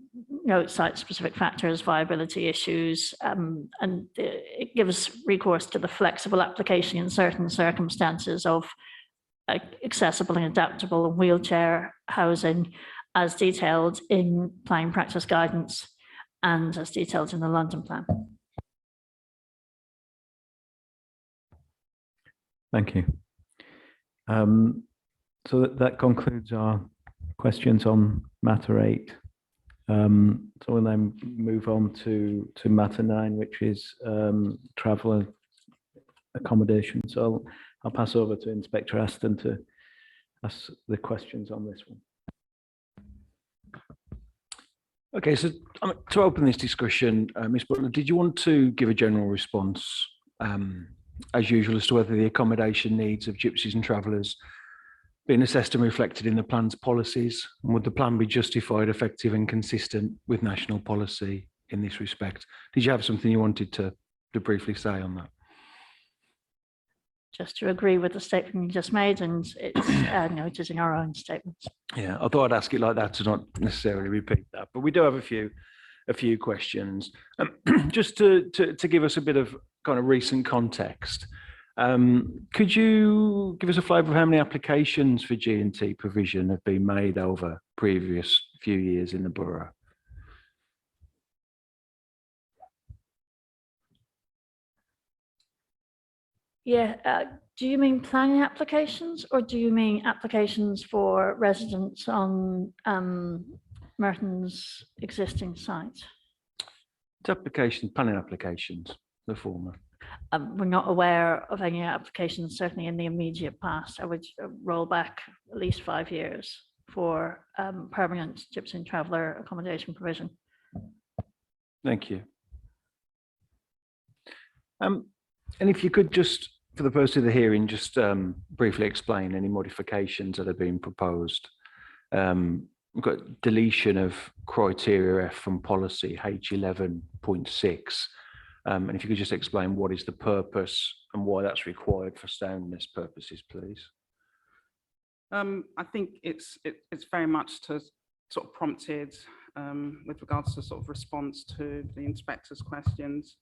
notes site-specific factors, viability issues, and it gives recourse to the flexible application in certain circumstances of accessible and adaptable and wheelchair housing, as detailed in planning practice guidance and as detailed in the London plan. Thank you. So that concludes our questions on matter 8. So we'll then move on to matter 9, which is travel accommodation. So I'll pass over to Inspector Aston to ask the questions on this one. Okay, so to open this discussion, Ms. Butler, did you want to give a general response, as usual, as to whether the accommodation needs of gypsies and travellers being assessed and reflected in the plan's policies? And would the plan be justified, effective and consistent with national policy in this respect? Did you have something you wanted to briefly say on that? Just to agree with the statement you just made, and it's noted in our own statements. Yeah, I thought I'd ask it like that to not necessarily repeat that, but we do have a few questions. Just to give us a bit of kind of recent context, could you give us a flavour of how many applications for G&T provision have been made over previous few years in the borough? Yeah, do you mean planning applications, or do you mean applications for residents on Merton's existing site? It's planning applications, the former. We're not aware of any applications, certainly in the immediate past. I would roll back at least 5 years for permanent gypsy and traveller accommodation provision. Thank you. And if you could just, for the purpose of the hearing, just briefly explain any modifications that have been proposed. We've got deletion of criteria F from policy H11.6. And if you could just explain what is the purpose and why that's required for soundness purposes, please. I think it's very much to sort of prompted with regards to sort of response to the inspector's questions.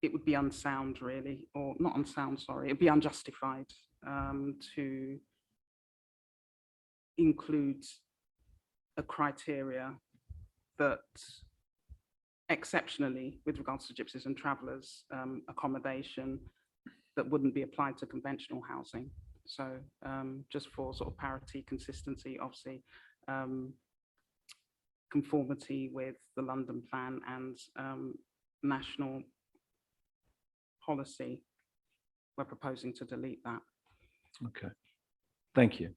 It would be unsound, really, or not unsound, sorry, it'd be unjustified to include a criteria that exceptionally, with regards to gypsies and travellers accommodation, that wouldn't be applied to conventional housing. So just for sort of parity, consistency, obviously, conformity with the London plan and national policy, we're proposing to delete that. Okay, thank you.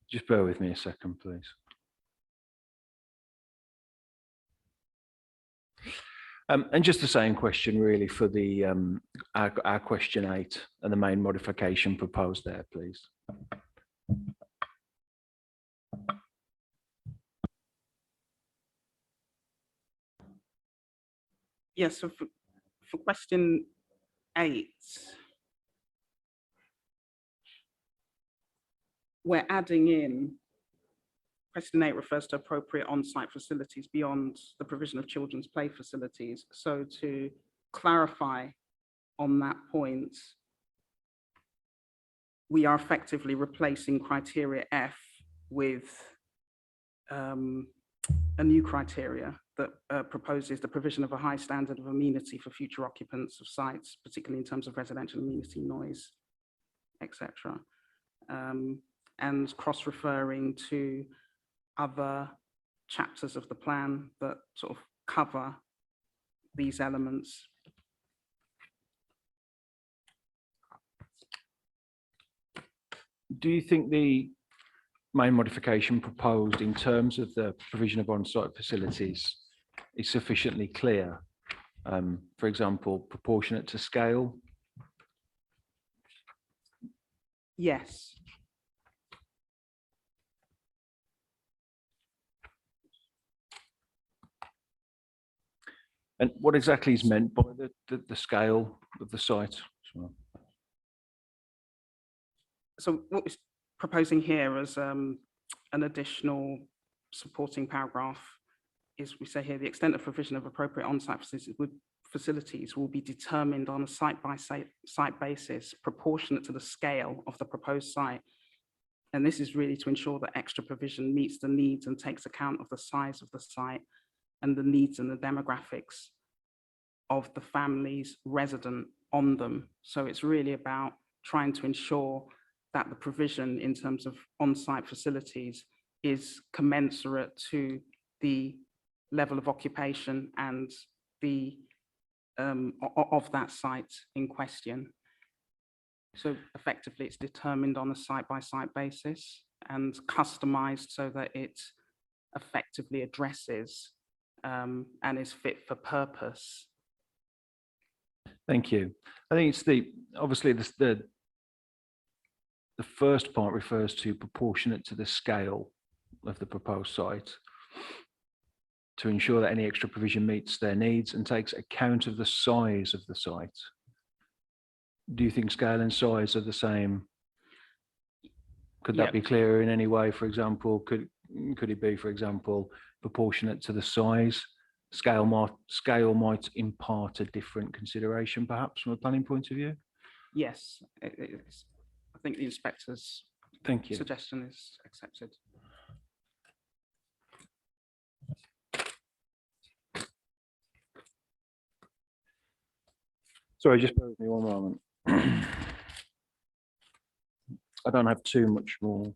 Just bear with me a second, please. And just the same question really for the our question 8 and the main modification proposed there, please. Yes, so for question 8, we're adding in, question 8 refers to appropriate on-site facilities beyond the provision of children's play facilities. So to clarify on that point, we are effectively replacing criteria F with a new criteria that proposes the provision of a high standard of amenity for future occupants of sites, particularly in terms of residential amenity, noise, etc. And cross-referring to other chapters of the plan that sort of cover these elements. Do you think the main modification proposed in terms of the provision of on-site facilities is sufficiently clear? For example, proportionate to scale? Yes. And what exactly is meant by the scale of the site? So what we're proposing here as an additional supporting paragraph is, we say here, the extent of provision of appropriate on-site facilities will be determined on a site-by-site basis proportionate to the scale of the proposed site. And this is really to ensure that extra provision meets the needs and takes account of the size of the site and the needs and the demographics of the families resident on them. So it's really about trying to ensure that the provision in terms of on-site facilities is commensurate to the level of occupation and the of that site in question. So effectively, it's determined on a site-by-site basis and customized so that it effectively addresses and is fit for purpose. Thank you. I think it's obviously the first part refers to proportionate to the scale of the proposed site to ensure that any extra provision meets their needs and takes account of the size of the site. Do you think scale and size are the same? Could that be clearer in any way? For example, could it be, for example, proportionate to the size? Scale might impart a different consideration, perhaps, from a planning point of view? Yes, I think the inspector's suggestion is accepted. Sorry, just bear with me one moment. I don't have too much more.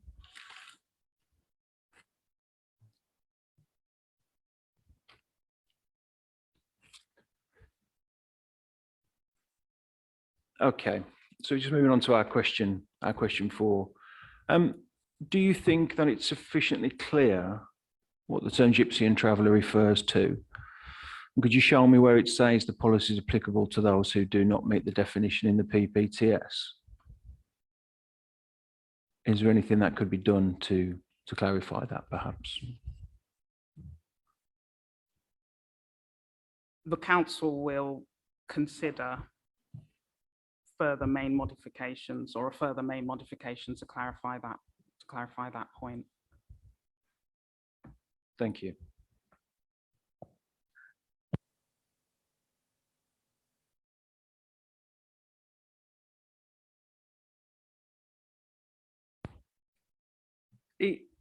Okay, so just moving on to our question 4. Do you think that it's sufficiently clear what the term gypsy and traveller refers to? Could you show me where it says the policy is applicable to those who do not meet the definition in the PPTS? Is there anything that could be done to clarify that, perhaps? The council will consider further main modifications or a further main modification to clarify that point. Thank you.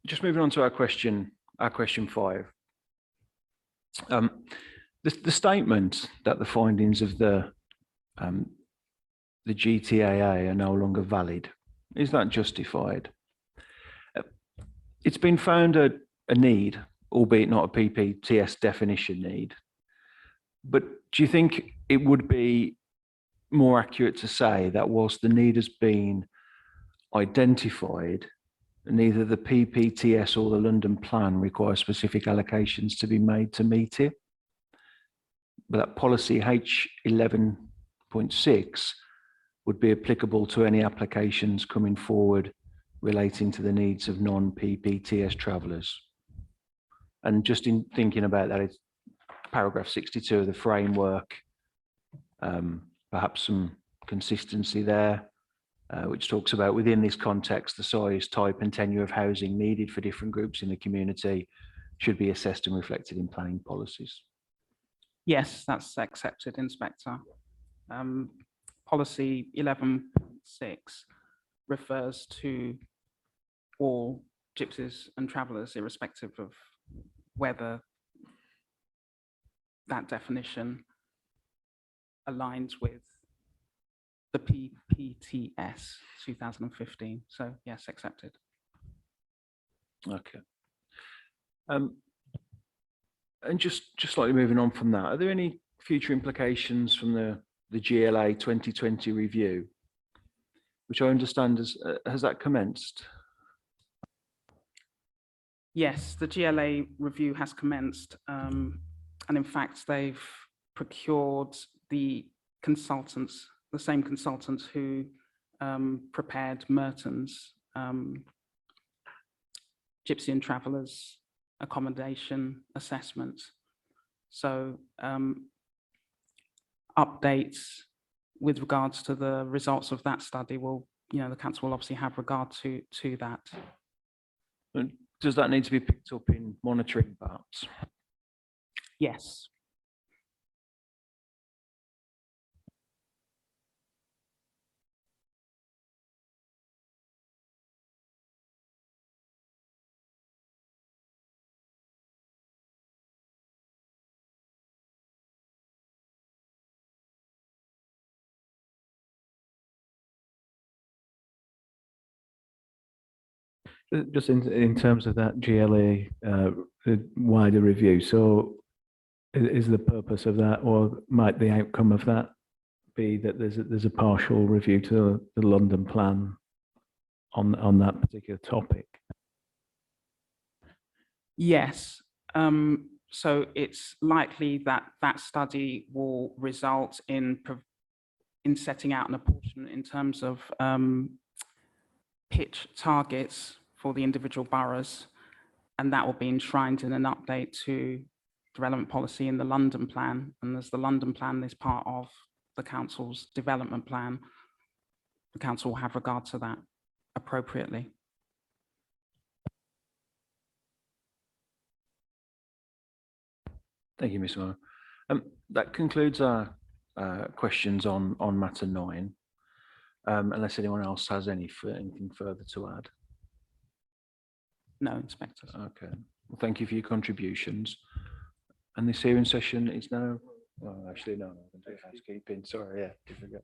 Just moving on to our question 5. The statement that the findings of the GTAA are no longer valid, is that justified? It's been found a need, albeit not a PPTS definition need. But do you think it would be more accurate to say that whilst the need has been identified, neither the PPTS or the London plan require specific allocations to be made to meet it? But that policy H11.6 would be applicable to any applications coming forward relating to the needs of non-PPTS travellers. And just in thinking about that, it's paragraph 62 of the framework, perhaps some consistency there, which talks about within this context, the size, type and tenure of housing needed for different groups in the community should be assessed and reflected in planning policies. Yes, that's accepted, Inspector. Policy 11.6 refers to all gypsies and travellers, irrespective of whether that definition aligns with the PPTS 2015. So yes, accepted. Okay. And just slightly moving on from that, are there any future implications from the GLA 2020 review, which I understand has that commenced? Yes, the GLA review has commenced, and in fact, they've procured the consultants, the same consultants who prepared Merton's gypsy and travellers accommodation assessment. So updates with regards to the results of that study will, the council will obviously have regard to that. And does that need to be picked up in monitoring, perhaps? Yes. Just in terms of that GLA wider review, so is the purpose of that, or might the outcome of that be that there's a partial review to the London plan on that particular topic? Yes. So it's likely that that study will result in setting out an apportionment in terms of pitch targets for the individual boroughs, and that will be enshrined in an update to the relevant policy in the London plan. And as the London plan is part of the council's development plan, the council will have regard to that appropriately. Thank you, Ms. Moore. That concludes our questions on matter 9, unless anyone else has anything further to add. No, inspectors. Okay. Well, thank you for your contributions. And this hearing session is now, well, actually, no, I can do housekeeping. Sorry, yeah, did forget.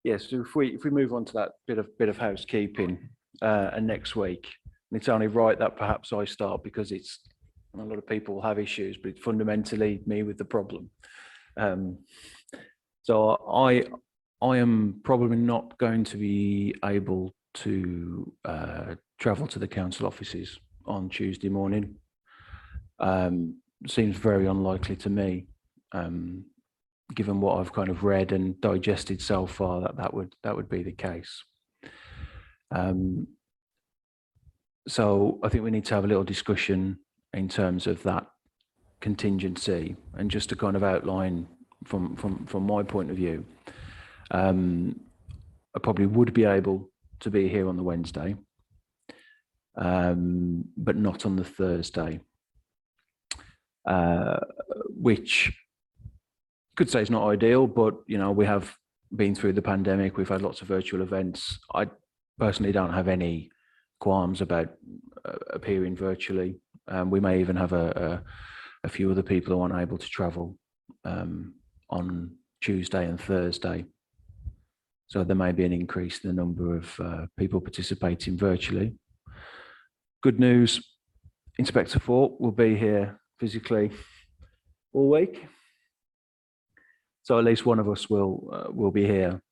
Yes, so if we move on to that bit of housekeeping, and next week, and it's only right that perhaps I start, because it's a lot of people have issues, but it's fundamentally me with the problem. So I am probably not going to be able to travel to the council offices on Tuesday morning. Seems very unlikely to me, given what I've kind of read and digested so far, that would be the case. So I think we need to have a little discussion in terms of that contingency, and just to kind of outline from my point of view, I probably would be able to be here on the Wednesday, but not on the Thursday, which could say it's not ideal, but you know, we have been through the pandemic, we've had lots of virtual events. I personally don't have any qualms about appearing virtually. We may even have a few other people who aren't able to travel on Tuesday and Thursday. So there may be an increase in the number of people participating virtually. Good news, Inspector Fort will be here physically all week. So at least one of us will be here.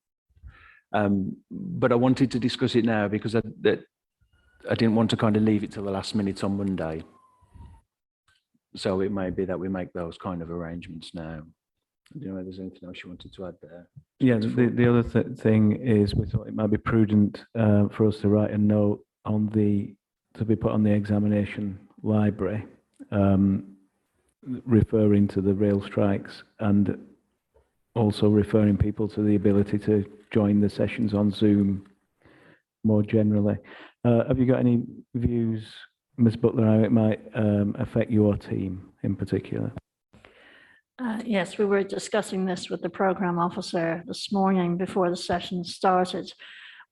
But I wanted to discuss it now because I didn't want to kind of leave it till the last minute on Monday. So it may be that we make those kind of arrangements now. Do you know if there's anything else you wanted to add there? Yeah, the other thing is we thought it might be prudent for us to write a note on to be put on the examination library, referring to the rail strikes and also referring people to the ability to join the sessions on Zoom more generally. Have you got any views, Ms. Butler, how it might affect your team in particular? Yes, we were discussing this with the program officer this morning before the session started.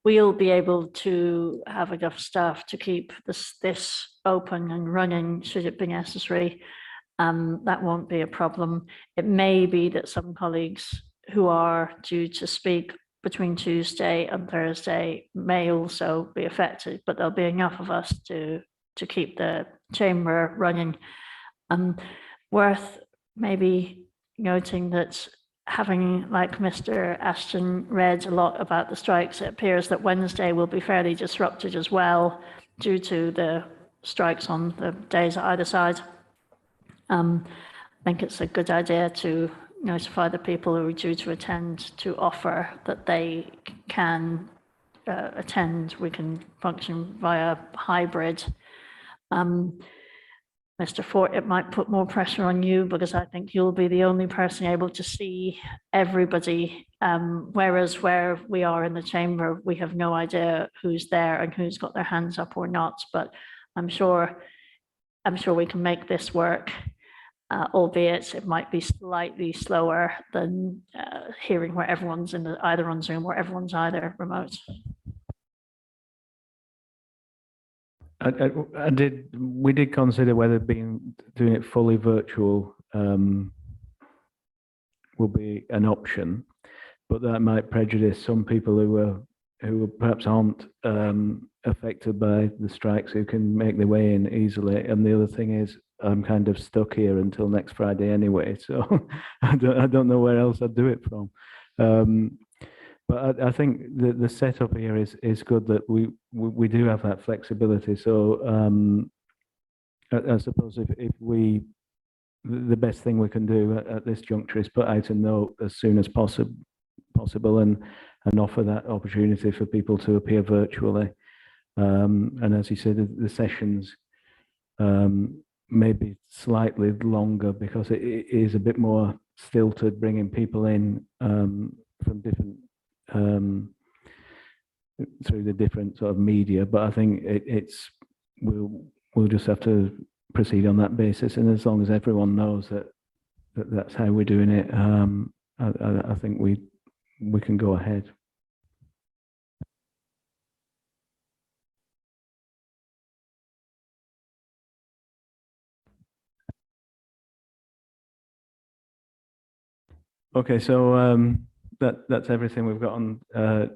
We'll be able to have enough staff to keep this open and running should it be necessary. That won't be a problem. It may be that some colleagues who are due to speak between Tuesday and Thursday may also be affected, but there'll be enough of us to keep the chamber running. Worth maybe noting that, having, like Mr. Aston, read a lot about the strikes, it appears that Wednesday will be fairly disrupted as well due to the strikes on the days at either side. I think it's a good idea to notify the people who are due to attend to offer that they can attend. We can function via hybrid. Mr. Fort, it might put more pressure on you because I think you'll be the only person able to see everybody, whereas where we are in the chamber, we have no idea who's there and who's got their hands up or not. But I'm sure we can make this work, albeit it might be slightly slower than hearing where everyone's either on Zoom or everyone's either remote. We did consider whether doing it fully virtual will be an option, but that might prejudice some people who are who perhaps aren't affected by the strikes who can make their way in easily. And the other thing is, I'm kind of stuck here until next Friday anyway, so I don't know where else I'd do it from. But I think the setup here is good, that we do have that flexibility. So I suppose if we, the best thing we can do at this juncture is put out a note as soon as possible and offer that opportunity for people to appear virtually. And as you said, the sessions maybe slightly longer because it is a bit more stilted, bringing people in from different through the different sort of media. But I think we'll just have to proceed on that basis, and as long as everyone knows that that's how we're doing it, I think we can go ahead. Okay, so that's everything we've got on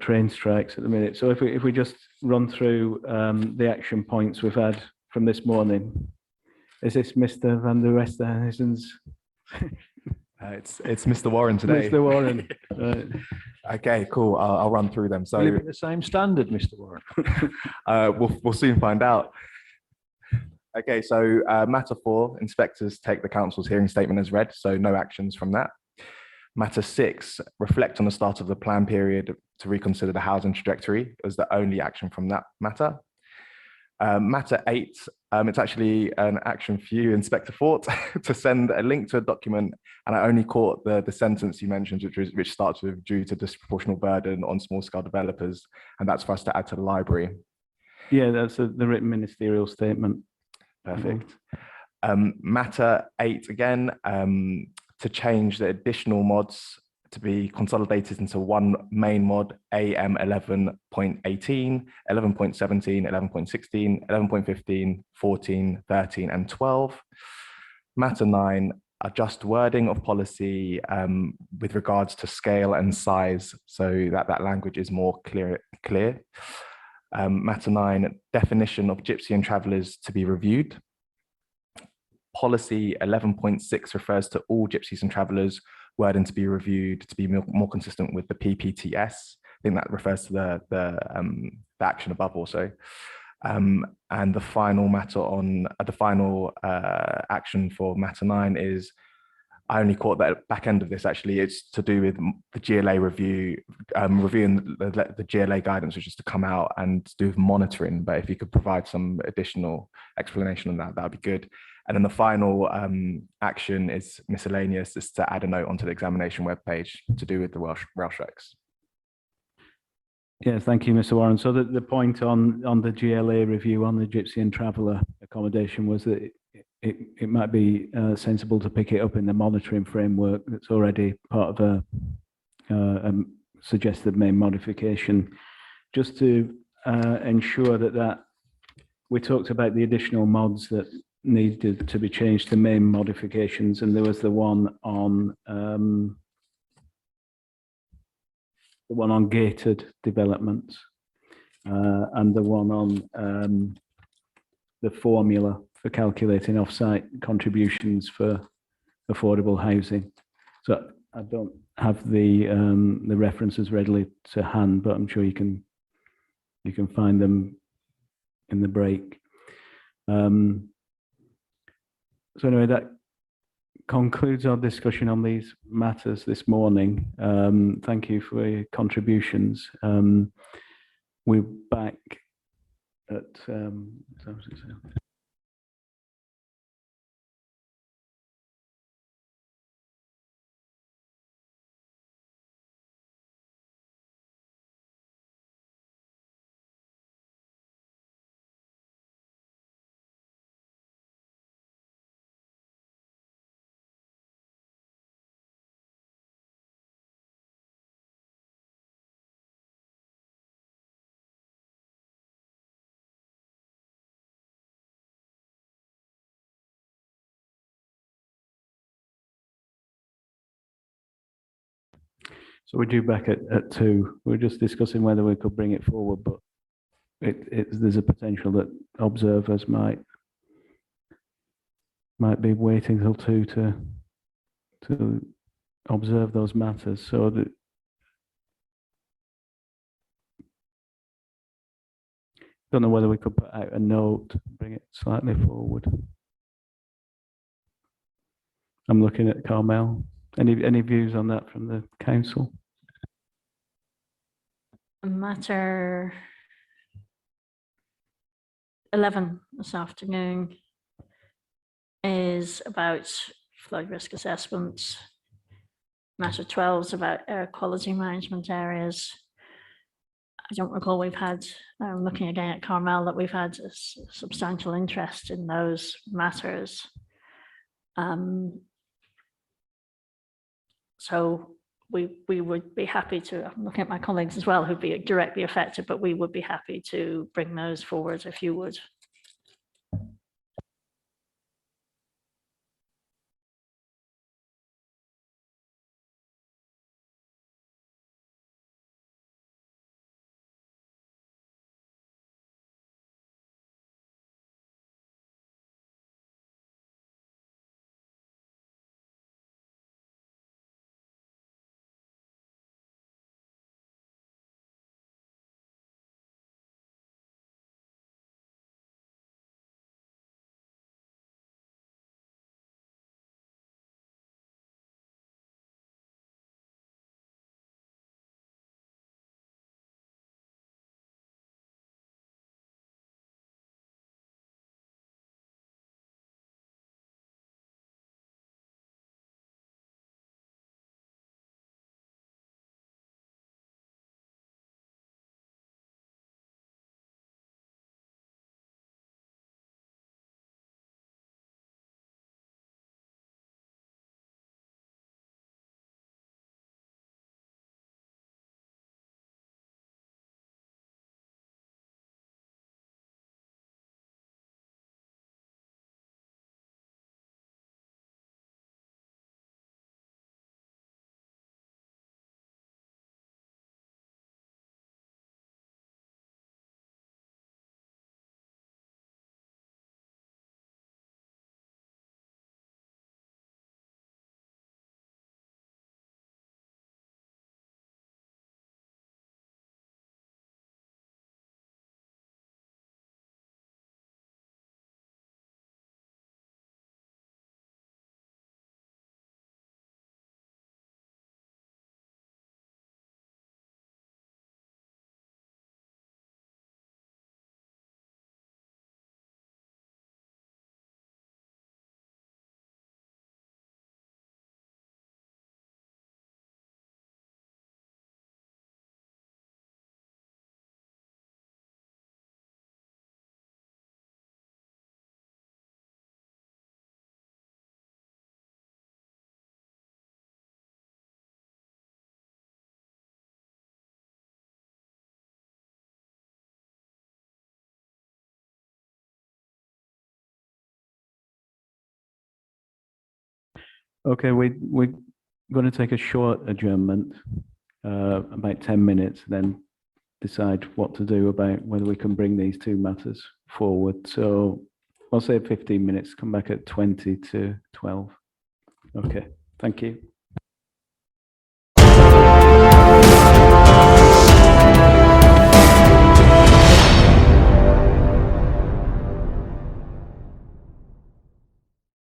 train strikes at the minute. So if we just run through the action points we've had from this morning. Is this Mr. Van der Westerhuizen's? It's Mr. Warren today. Mr. Warren. Right. Okay, cool. I'll run through them. So Will it be the same standard, Mr. Warren? we'll soon find out. Okay, so matter 4, inspectors take the council's hearing statement as read, so no actions from that. Matter 6, reflect on the start of the plan period to reconsider the housing trajectory as the only action from that matter. Matter 8, it's actually an action for you, Inspector Fort, to send a link to a document, and I only caught the sentence you mentioned, which starts with due to disproportional burden on small-scale developers, and that's for us to add to the library. Yeah, that's the written ministerial statement. Perfect. Matter 8 again, to change the additional mods to be consolidated into one main mod, AM 11.18, 11.17, 11.16, 11.15, 14, 13, and 12. Matter 9, adjust wording of policy with regards to scale and size, so that language is more clear. Matter 9, definition of gypsy and travellers to be reviewed. Policy 11.6 refers to all gypsies and travellers, wording to be reviewed to be more consistent with the PPTS. I think that refers to the action above also. And the final matter on the final action for matter 9 is, I only caught that back end of this actually, it's to do with the GLA review, reviewing the GLA guidance, which is to come out and do with monitoring. But if you could provide some additional explanation on that, that would be good. And then the final action is miscellaneous, is to add a note onto the examination webpage to do with the Welsh Recs. Yeah, thank you, Mr. Warren. So the point on the GLA review on the gypsy and traveller accommodation was that it might be sensible to pick it up in the monitoring framework that's already part of a suggested main modification, just to ensure that we talked about the additional mods that needed to be changed to main modifications, and there was the one on gated developments and the one on the formula for calculating offsite contributions for affordable housing. So I don't have the references readily to hand, but I'm sure you can find them in the break. So anyway, that concludes our discussion on these matters this morning. Thank you for your contributions. We're back at So we're due back at 2. We're just discussing whether we could bring it forward, but there's a potential that observers might be waiting till 2 to observe those matters. So that don't know whether we could put out a note, bring it slightly forward. I'm looking at Carmel. Any views on that from the council? Matter 11 this afternoon is about flood risk assessments. Matter 12 is about air quality management areas. I don't recall we've had, looking again at Carmel, that we've had a substantial interest in those matters. So we would be happy to, I'm looking at my colleagues as well who'd be directly affected, but we would be happy to bring those forward if you would. Okay, we're going to take a short adjournment, about 10 minutes, then decide what to do about whether we can bring these 2 matters forward. So I'll say 15 minutes, come back at 20 to 12. Okay, thank you.